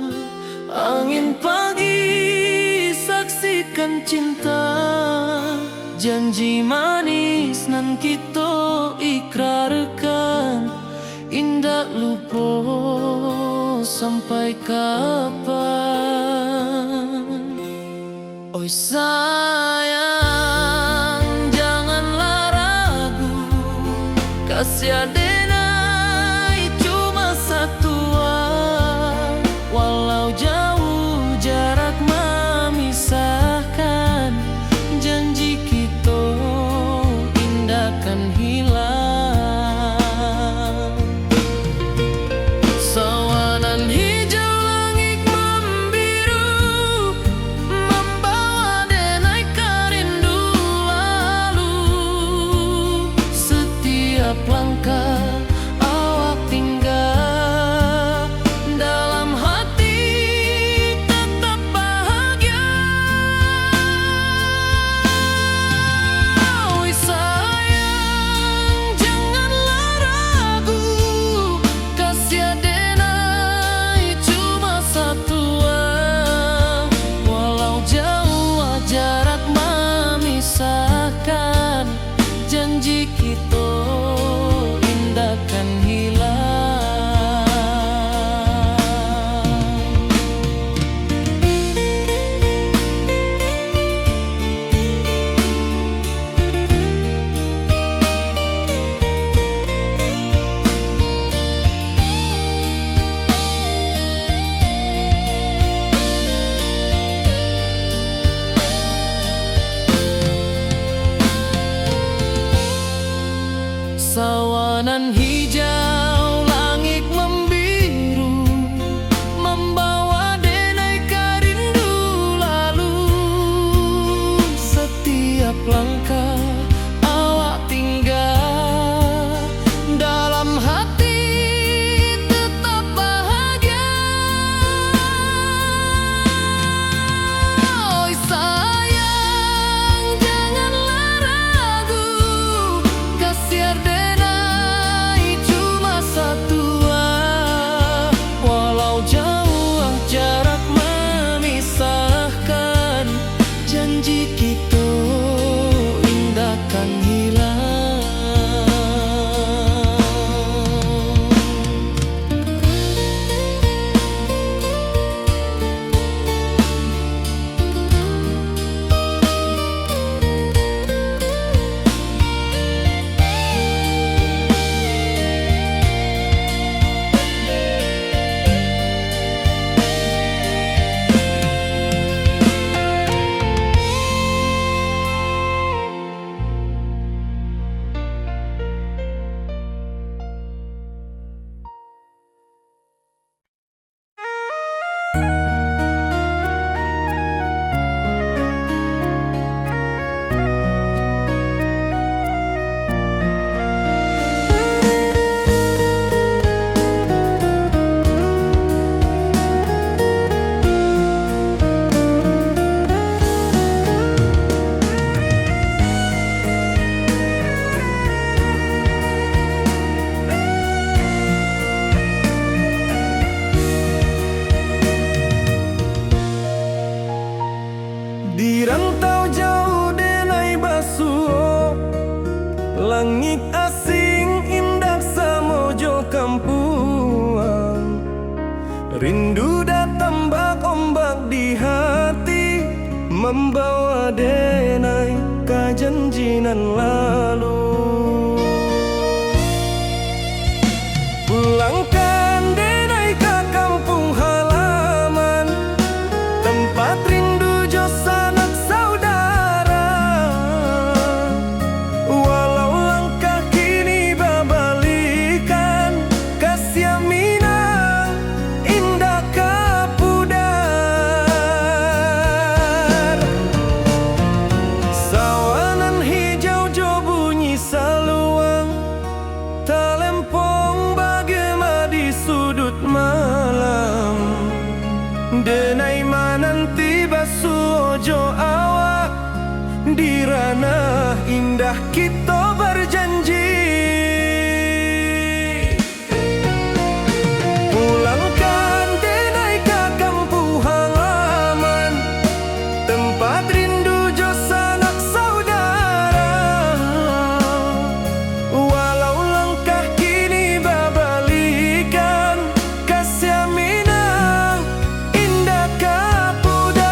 angin pagi saksikan cinta. Janji manis nan kita ikrarkan, indah lupa sampai kapan. Oi sayang, janganlah ragu, kasih adenai cuma satu. Walau jauh jarak memisahkan, janji kita indahkan hilang. Sawanan hijau langit Sawanan hijau, langit membiru, membawa denai rindu lalu. Setiap langkah awak tinggal, dalam hati tetap bahagia. Oi sayang, janganlah ragu, kasih denai cuma satu. Walau jauh jarak memisahkan, janji kita indahkan hilang. Di rantau jauh denai basuh, langit asing indah samojo kampuan. Rindu datang bak ombak di hati, membawa denai ka janjinan lalu. Pulangkan denai ka kampung halaman, tempat rindu jo sanak saudara. Walau langkah kini babalikan, kasih minang indah kapudar. Sawanan hijau jo bunyi saluang, talempong bagema di sudut malam. Denai mananti basuh ojo awak, di ranah indah kita berjanji. Pulangkan denai ka kampung halaman, tempat rindu jo sanak saudara. Walau langkah kini babalikan, kasih minang indah kapudar.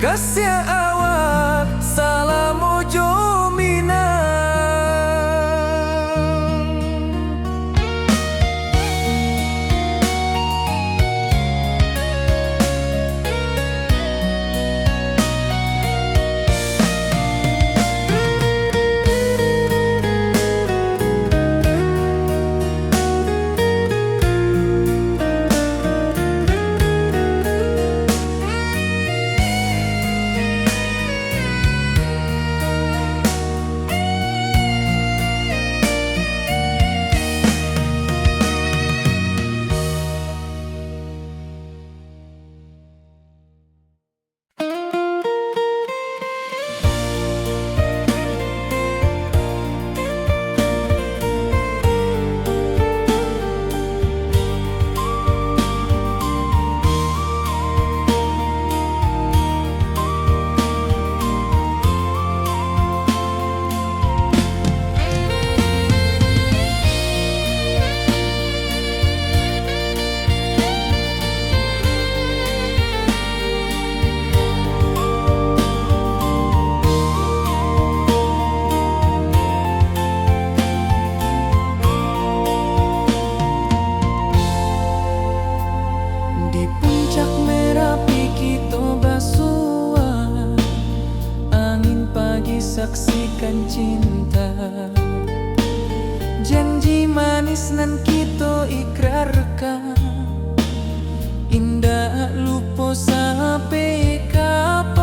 kasih awak salam ojo minang. Di puncak Merapi kita basua, angin pagi saksikan cinta. Janji manis nan kita ikrarkan, indah lupa sampai kapan.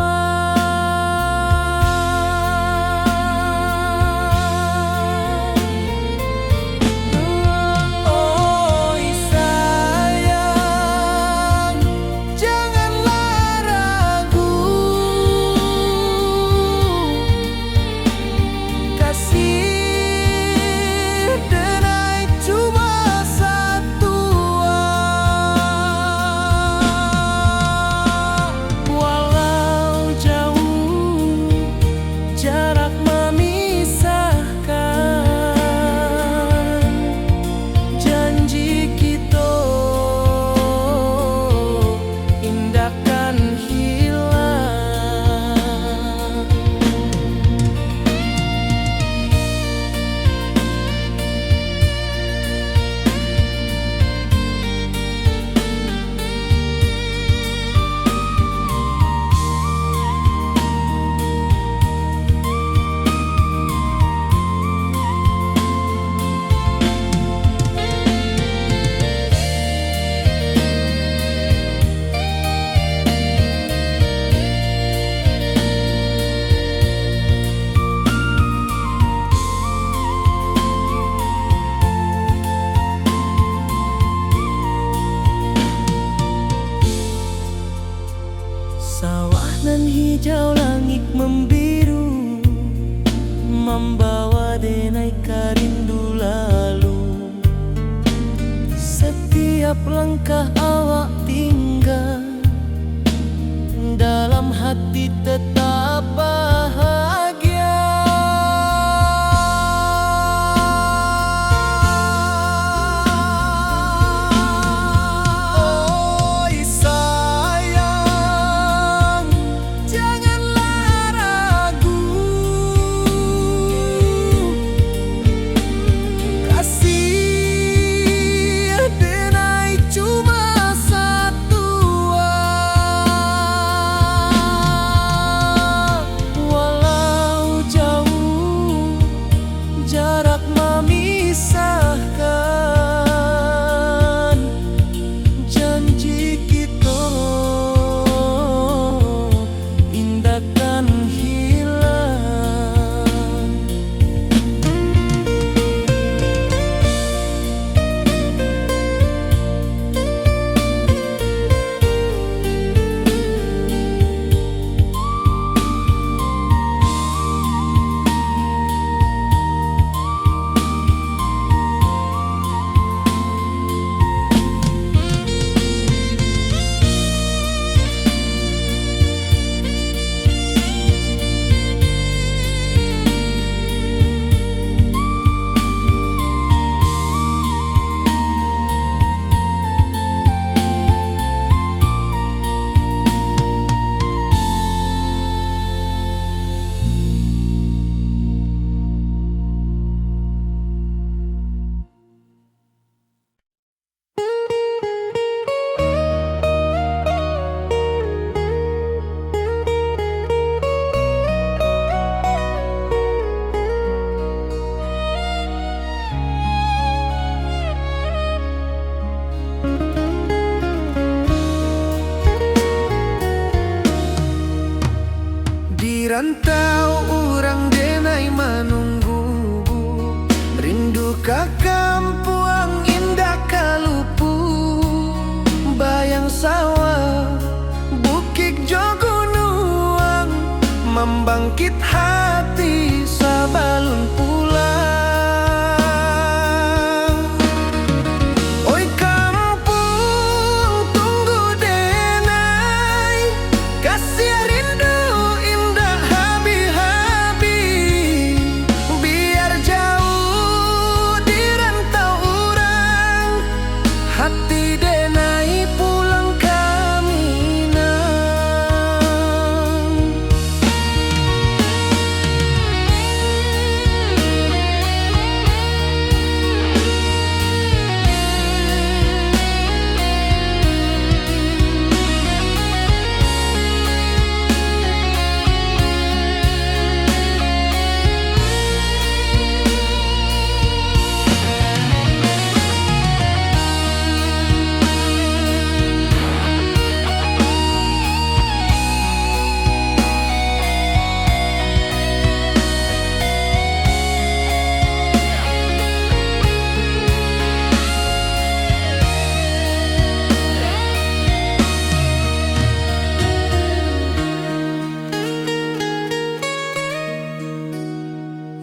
Oi sayang, janganlah ragu, kasih denai cuma satu. Walau jauh jarak memisahkan, janji kita indahkan hilang. Sawah nan hijau, langit membiru, membawa denai karindu lalu. Setiap langkah awak tinggal, dalam hati tetap bahagia. Oi sayang, janganlah ragu, kasih denai cuma satu.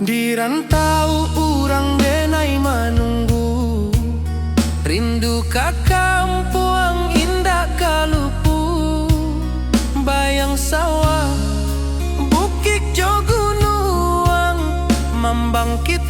Di rantau urang denai menunggu, rindu ka kampung indah kalupu. Bayang sawah, bukit jo gunung, membangkit